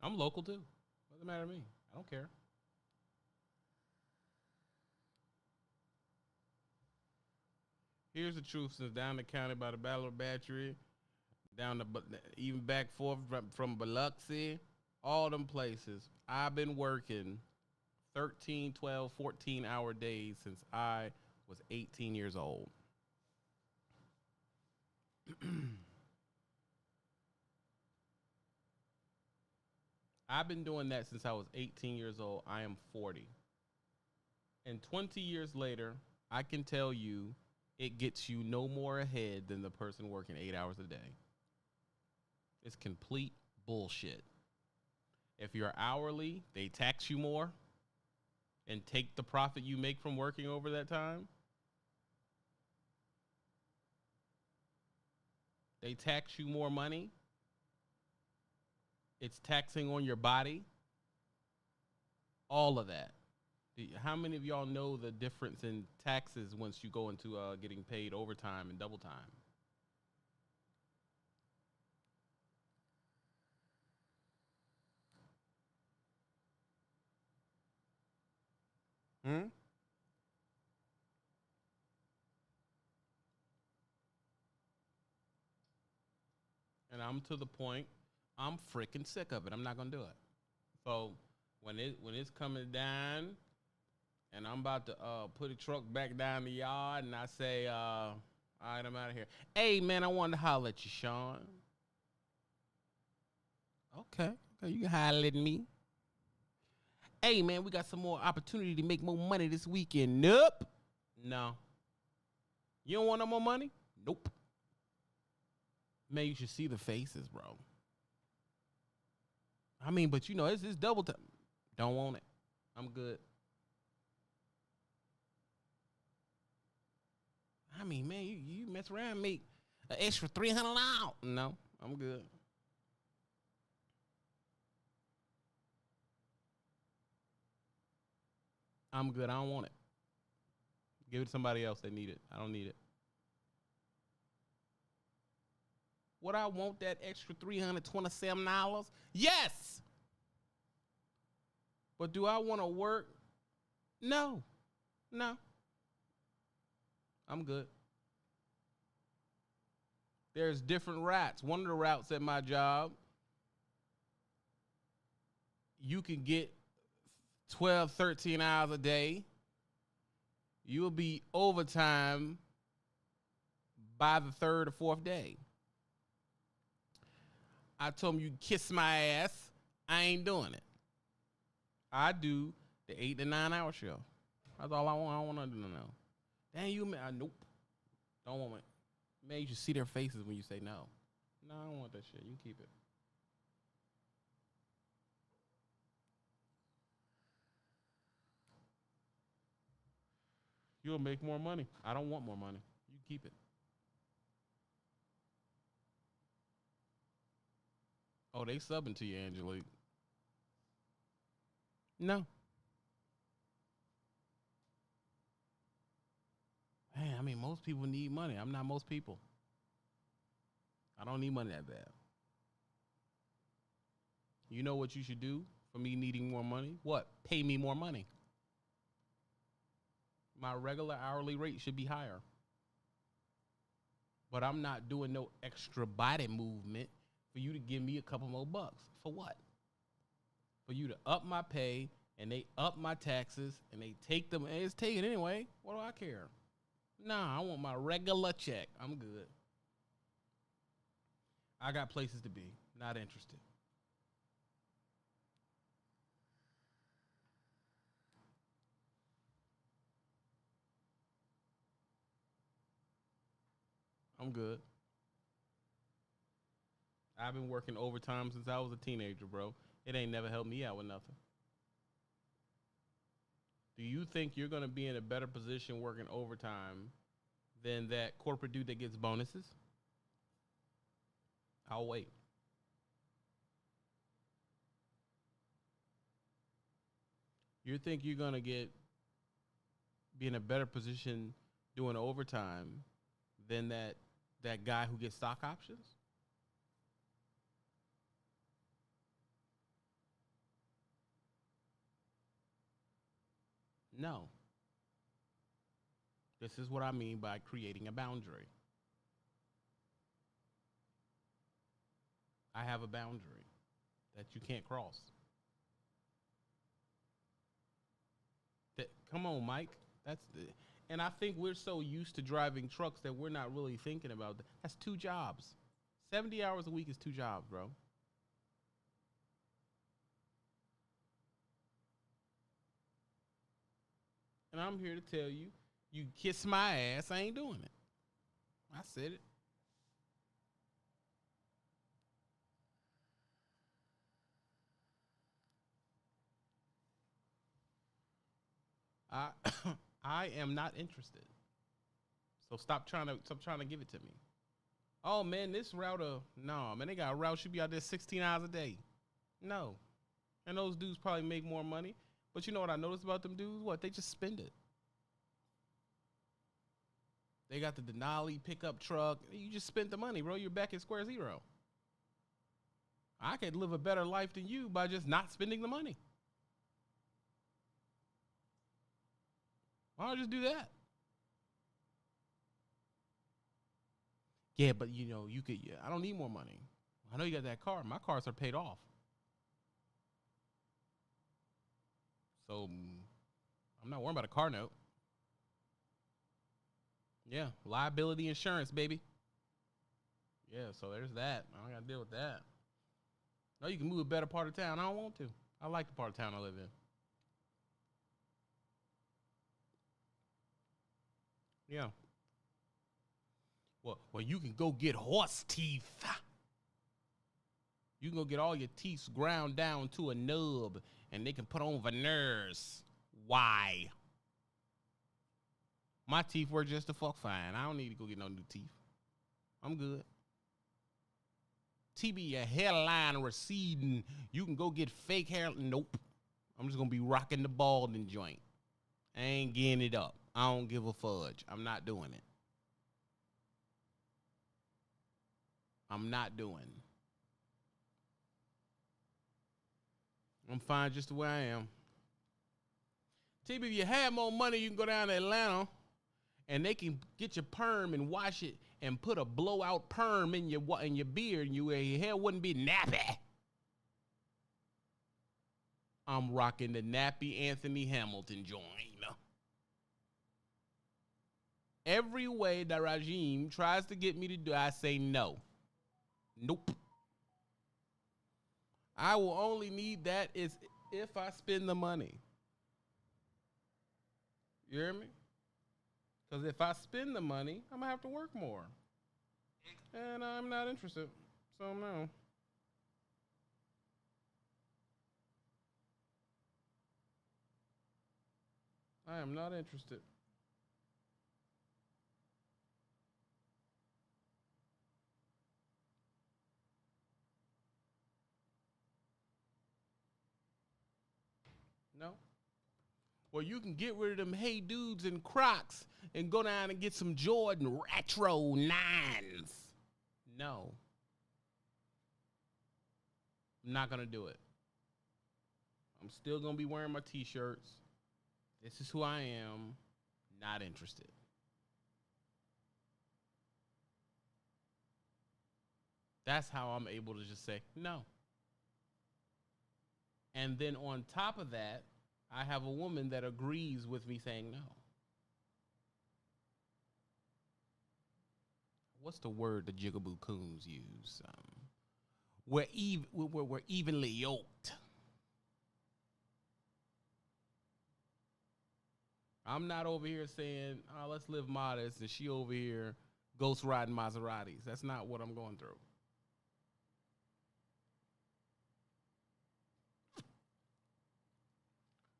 I'm local too. Doesn't matter to me. I don't care. Here's the truth. Since down the county by the Battle of Battery, down to even back forth from Biloxi, all them places, I've been working 13, 12, 14-hour days since I was 18 years old. I've been doing that since I was 18 years old. I am 40. And 20 years later, I can tell you it gets you no more ahead than the person working 8 hours a day. It's complete bullshit. If you're hourly, they tax you more and take the profit you make from working over that time. They tax you more money. It's taxing on your body. All of that. How many of y'all know the difference in taxes once you go into getting paid overtime and double time? And I'm to the point, I'm freaking sick of it. I'm not gonna do it. So when it's coming down, and I'm about to put the truck back down the yard, and I say, all right, I'm out of here. Hey, man, I wanted to holler at you, Sean. Okay, you can holler at me. Hey, man, we got some more opportunity to make more money this weekend. Nope. No. You don't want no more money? Nope. Man, you should see the faces, bro. I mean, but you know, it's double time. Don't want it. I'm good. I mean, man, you mess around and make an extra $300. No, I'm good. I'm good. I don't want it. Give it to somebody else that need it. I don't need it. Would I want that extra $327? Yes. But do I want to work? No. I'm good. There's different routes. One of the routes at my job, you can get 12, 13 hours a day. You'll be overtime by the third or fourth day. I told him, you kiss my ass. I ain't doing it. I do the 8 to 9 hour show. That's all I want. I don't want to do no. Dang, you, man. Nope. Don't want it. Man, you should see their faces when you say no. No, I don't want that shit. You can keep it. You'll make more money. I don't want more money. You keep it. Oh, they subbing to you, Angelique. No. Man, I mean, most people need money. I'm not most people. I don't need money that bad. You know what you should do for me needing more money? What? Pay me more money. My regular hourly rate should be higher. But I'm not doing no extra body movement for you to give me a couple more bucks. For what? For you to up my pay, and they up my taxes, and they take them, and it's taken anyway. What do I care? Nah, I want my regular check. I'm good. I got places to be. Not interested. I'm good. I've been working overtime since I was a teenager, bro. It ain't never helped me out with nothing. Do you think you're going to be in a better position working overtime than that corporate dude that gets bonuses? I'll wait. You think you're going to be in a better position doing overtime than that guy who gets stock options? No. This is what I mean by creating a boundary. I have a boundary that you can't cross. Come on, Mike. And I think we're so used to driving trucks that we're not really thinking about that. That's 2 jobs. 70 hours a week is 2 jobs, bro. And I'm here to tell you, you kiss my ass, I ain't doing it. I said it. I am not interested. So stop trying to give it to me. Oh man, this router, no, man, they got a route should be out there 16 hours a day. No. And those dudes probably make more money. But you know what I noticed about them dudes? What? They just spend it. They got the Denali pickup truck. You just spent the money, bro. You're back at square zero. I could live a better life than you by just not spending the money. Why don't I just do that? Yeah, but you know, you could. Yeah, I don't need more money. I know you got that car. My cars are paid off. So I'm not worrying about a car note. Yeah, liability insurance, baby. Yeah, so there's that. I don't got to deal with that. No, you can move a better part of town. I don't want to. I like the part of town I live in. Yeah. Well, you can go get horse teeth. You can go get all your teeth ground down to a nub, and they can put on veneers. Why? My teeth work just the fuck fine. I don't need to go get no new teeth. I'm good. TB, your hairline receding. You can go get fake hair. Nope. I'm just going to be rocking the balding joint. I ain't getting it up. I don't give a fudge. I'm not doing it. I'm not doing. I'm fine just the way I am. TB, if you had more money, you can go down to Atlanta and they can get your perm and wash it and put a blowout perm in your beard and your hair wouldn't be nappy. I'm rocking the nappy Anthony Hamilton joint. Every way that regime tries to get me to do, I say no. Nope. I will only need that is if I spend the money. You hear me? Because if I spend the money, I'm going to have to work more. And I'm not interested. don't know. I am not interested. No. Well, you can get rid of them Hey Dudes and Crocs and go down and get some Jordan Retro 9s. No. I'm not going to do it. I'm still going to be wearing my t-shirts. This is who I am. Not interested. That's how I'm able to just say no. And then on top of that, I have a woman that agrees with me saying no. What's the word the Jigaboo Coons use? We're evenly yoked. I'm not over here saying, oh, let's live modest, and she over here ghost riding Maseratis. That's not what I'm going through.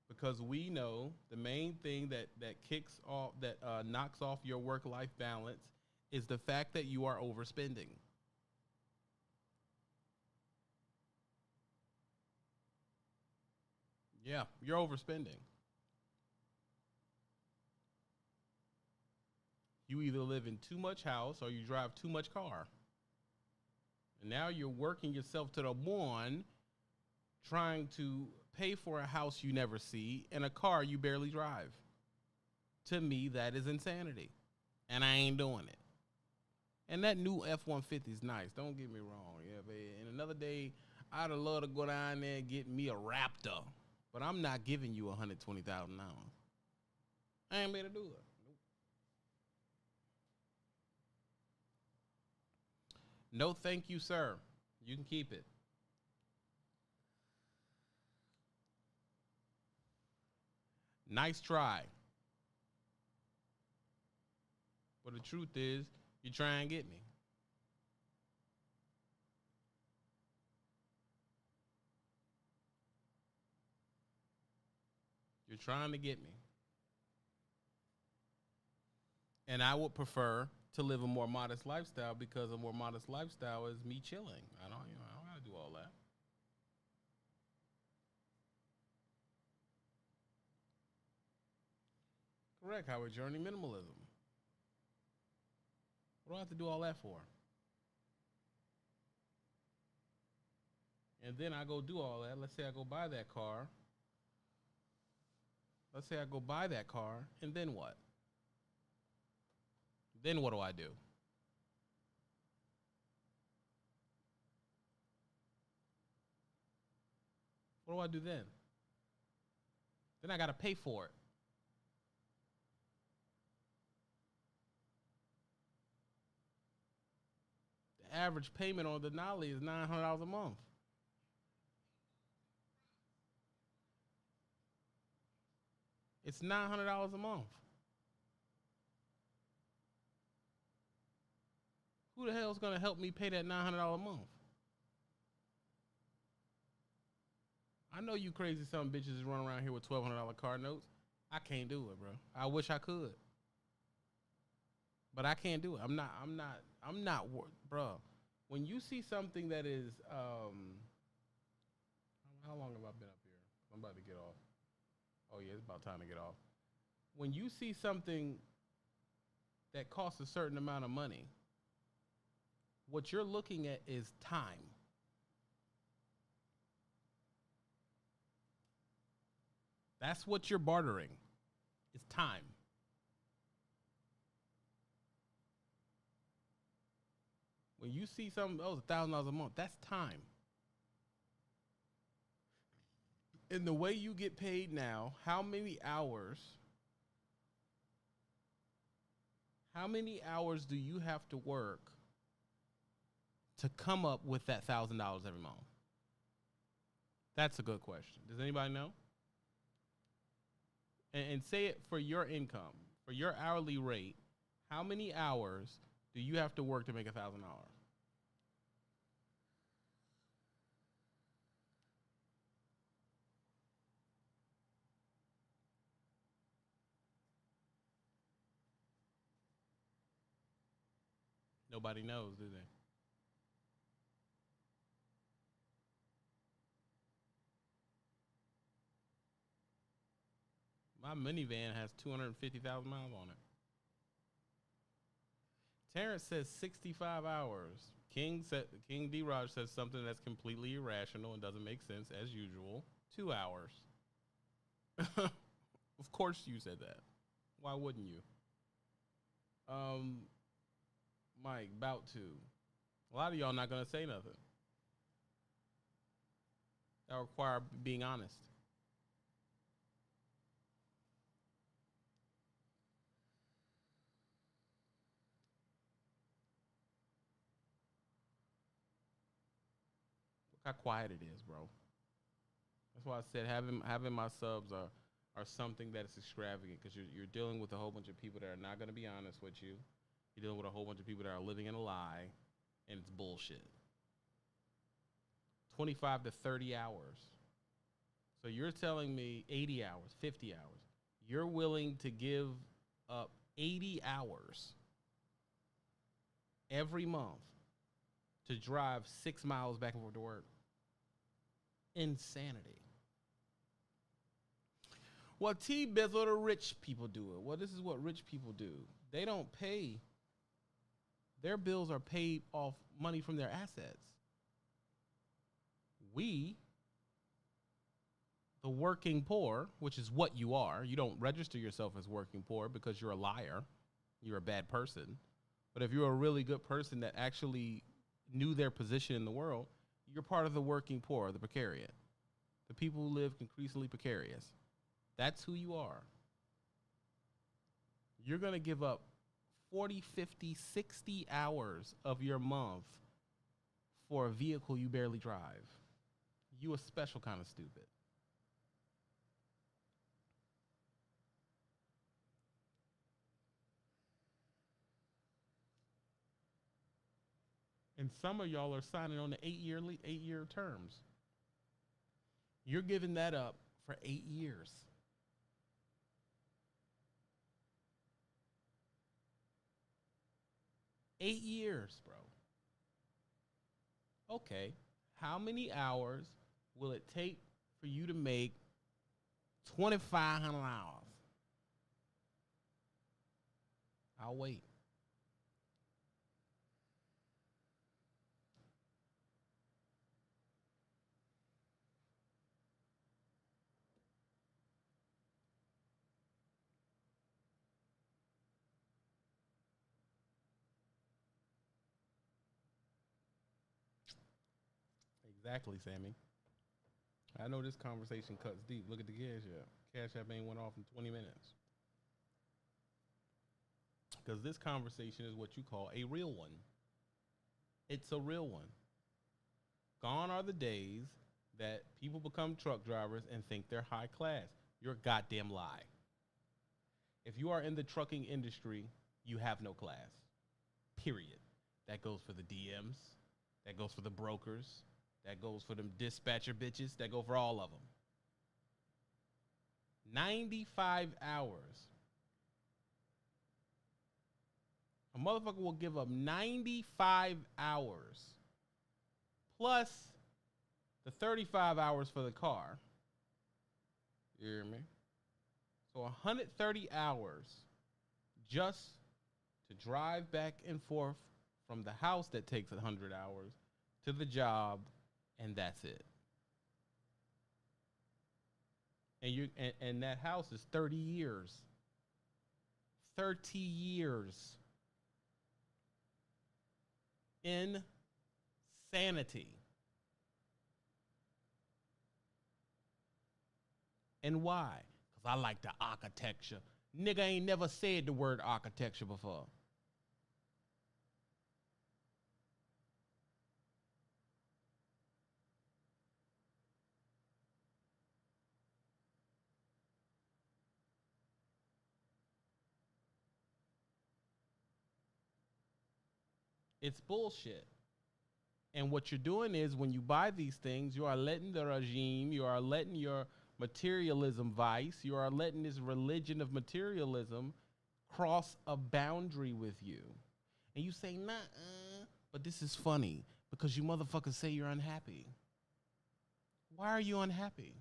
Because we know the main thing that kicks off, that knocks off your work-life balance is the fact that you are overspending. Yeah, you're overspending. You either live in too much house or you drive too much car. And now you're working yourself to the bone trying to pay for a house you never see and a car you barely drive. To me, that is insanity. And I ain't doing it. And that new F-150 is nice. Don't get me wrong. Yeah, baby. And another day, I'd have loved to go down there and get me a Raptor. But I'm not giving you $120,000. I ain't made to do it. Nope. No, thank you, sir. You can keep it. Nice try. But the truth is, you try and get me. You're trying to get me. And I would prefer to live a more modest lifestyle, because a more modest lifestyle is me chilling. I don't gotta do all that. Correct, Howard Journey, minimalism. What do I have to do all that for? And then I go do all that. Let's say I go buy that car. And then what? Then what do I do? What do I do then? Then I got to pay for it. The average payment on the Denali is $900 a month. It's $900 a month. Who the hell is going to help me pay that $900 a month? I know you crazy some bitches run around here with $1,200 car notes. I can't do it, bro. I wish I could. But I can't do it. I'm not, bro. When you see something that is, how long have I been up here? I'm about to get off. Oh, yeah, it's about time to get off. When you see something that costs a certain amount of money, what you're looking at is time. That's what you're bartering. It's time. When you see something, oh, it's $1,000 a month, that's time. And the way you get paid now, how many hours do you have to work to come up with that $1,000 every month? That's a good question. Does anybody know? And say it for your income, for your hourly rate. How many hours do you have to work to make $1,000? Nobody knows, do they? My minivan has 250,000 miles on it. Terrence says 65 hours. King D-Raj says something that's completely irrational and doesn't make sense as usual. 2 hours. Of course you said that. Why wouldn't you? Mike, about to. A lot of y'all not gonna say nothing. That require being honest. Look how quiet it is, bro. That's why I said having my subs are something that is extravagant, because you're dealing with a whole bunch of people that are not going to be honest with you. You're dealing with a whole bunch of people that are living in a lie, and it's bullshit. 25 to 30 hours. So you're telling me 80 hours, 50 hours. You're willing to give up 80 hours every month to drive 6 miles back and forth to work. Insanity. Well, T-Bizzle, the rich people do it. Well, this is what rich people do. They don't pay. Their bills are paid off money from their assets. We, the working poor, which is what you are. You don't register yourself as working poor because you're a liar. You're a bad person. But if you're a really good person that actually knew their position in the world, you're part of the working poor, the precariat. The people who live increasingly precarious. That's who you are. You're going to give up 40, 50, 60 hours of your month for a vehicle you barely drive. You a special kind of stupid. And some of y'all are signing on to 8-year terms. You're giving that up for 8 years. 8 years, bro. Okay, how many hours will it take for you to make $2,500? I'll wait. Exactly, Sammy. I know this conversation cuts deep. Look at the Cash App. Cash App ain't went off in 20 minutes. Because this conversation is what you call a real one. It's a real one. Gone are the days that people become truck drivers and think they're high class. You're a goddamn lie. If you are in the trucking industry, you have no class. Period. That goes for the DMs. That goes for the brokers. That goes for them dispatcher bitches. That go for all of them. 95 hours. A motherfucker will give up 95 hours plus the 35 hours for the car. You hear me? So 130 hours just to drive back and forth from the house that takes 100 hours to the job, and that's it. And that house is 30 years. 30 years. Insanity. And why? Because I like the architecture. Nigga ain't never said the word architecture before. It's bullshit. And what you're doing is when you buy these things, you are letting the regime, you are letting your materialism vice, you are letting this religion of materialism cross a boundary with you. and you say, nah, but this is funny because you motherfuckers say you're unhappy. Why are you unhappy?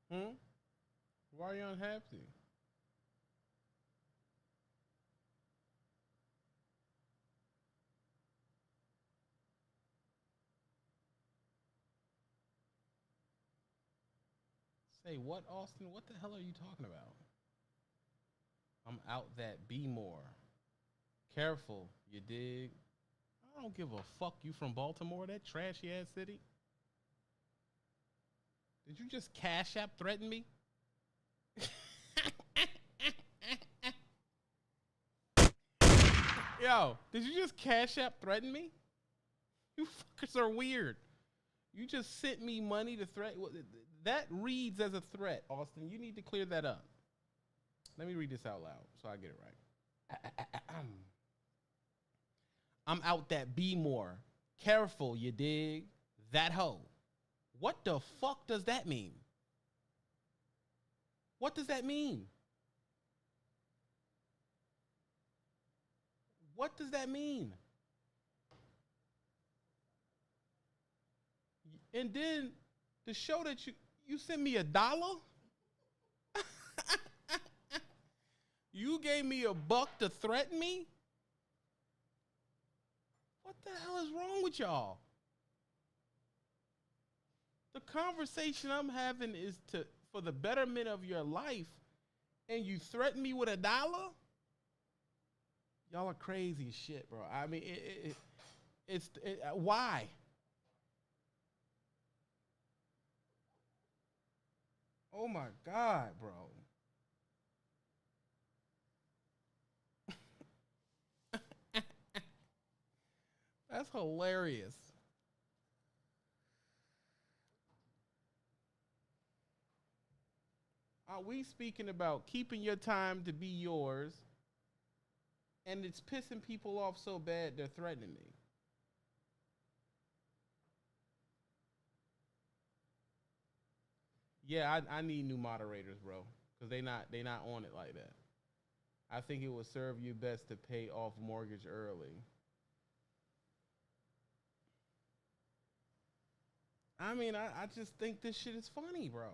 Why are you unhappy? Say what, Austin? What the hell are you talking about? I'm out that be more. Careful, you dig? I don't give a fuck. You from Baltimore, that trashy ass city? Did you just Cash App threaten me? Yo, did you just Cash App threaten me? You fuckers are weird. You just sent me money to threaten. That reads as a threat, Austin. You need to clear that up. Let me read this out loud so I get it right. I'm out that be more. Careful, you dig? That hoe. What the fuck does that mean? What does that mean? What does that mean? And then the show that you sent me $1? You gave me $1 to threaten me? What the hell is wrong with y'all? The conversation I'm having is for the betterment of your life, and you threaten me with $1? Y'all are crazy as shit, bro. I mean, why? Oh my God, bro. That's hilarious. Are we speaking about keeping your time to be yours, and it's pissing people off so bad they're threatening me? Yeah, I need new moderators, bro, because they not on it like that. I think it would serve you best to pay off mortgage early. I mean, I just think this shit is funny, bro.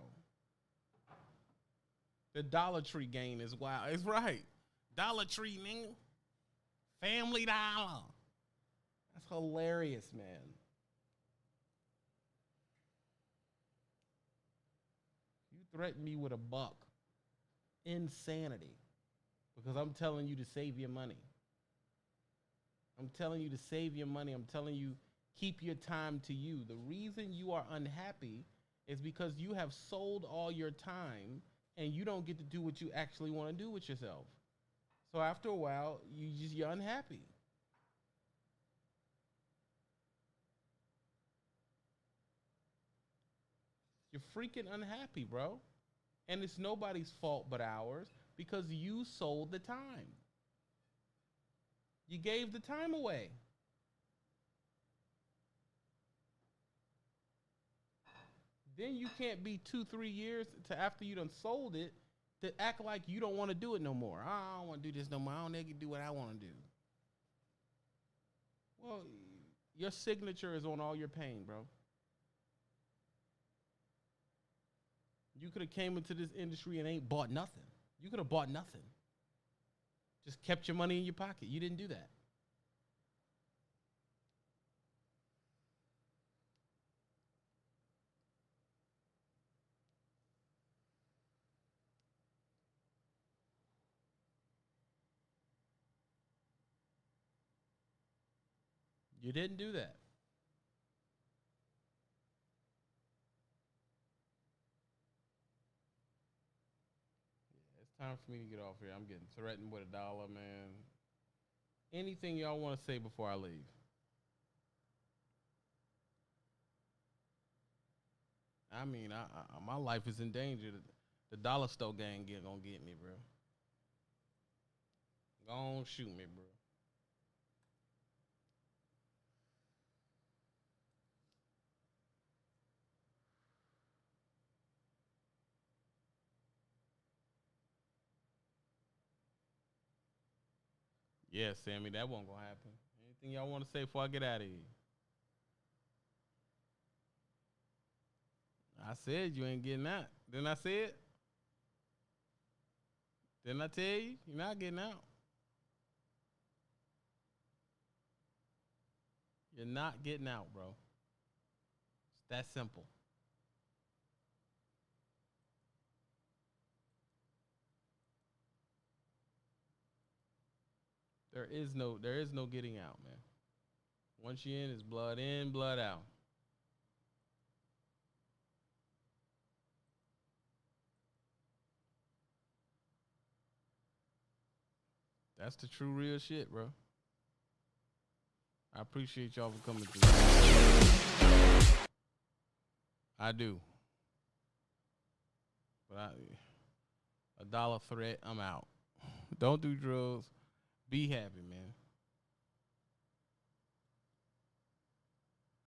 The Dollar Tree game is wild. It's right. Dollar Tree, nigga. Family Dollar. That's hilarious, man. You threatened me with $1. Insanity. Because I'm telling you to save your money. I'm telling you to save your money. I'm telling you, keep your time to you. The reason you are unhappy is because you have sold all your time and you don't get to do what you actually want to do with yourself. So after a while, you're unhappy. You're freaking unhappy, bro. And it's nobody's fault but ours because you sold the time. You gave the time away. Then you can't be 2-3 years to after you done sold it to act like you don't want to do it no more. I don't want to do this no more. I don't need to do what I want to do. Well, your signature is on all your pain, bro. You could have came into this industry and ain't bought nothing. You could have bought nothing. Just kept your money in your pocket. You didn't do that. You didn't do that. Yeah, it's time for me to get off here. I'm getting threatened with $1, man. Anything y'all want to say before I leave? I mean, my life is in danger. The dollar store gang gonna get me, bro. Go on, shoot me, bro. Yeah, Sammy, that won't gonna happen. Anything y'all want to say before I get out of here? I said you ain't getting out. Didn't I say it? Didn't I tell you? You're not getting out. You're not getting out, bro. It's that simple. There is no getting out, man. Once you're in, blood out. That's the true real shit, bro. I appreciate y'all for coming through. I do. But $1 threat, I'm out. Don't do drugs. Be happy, man.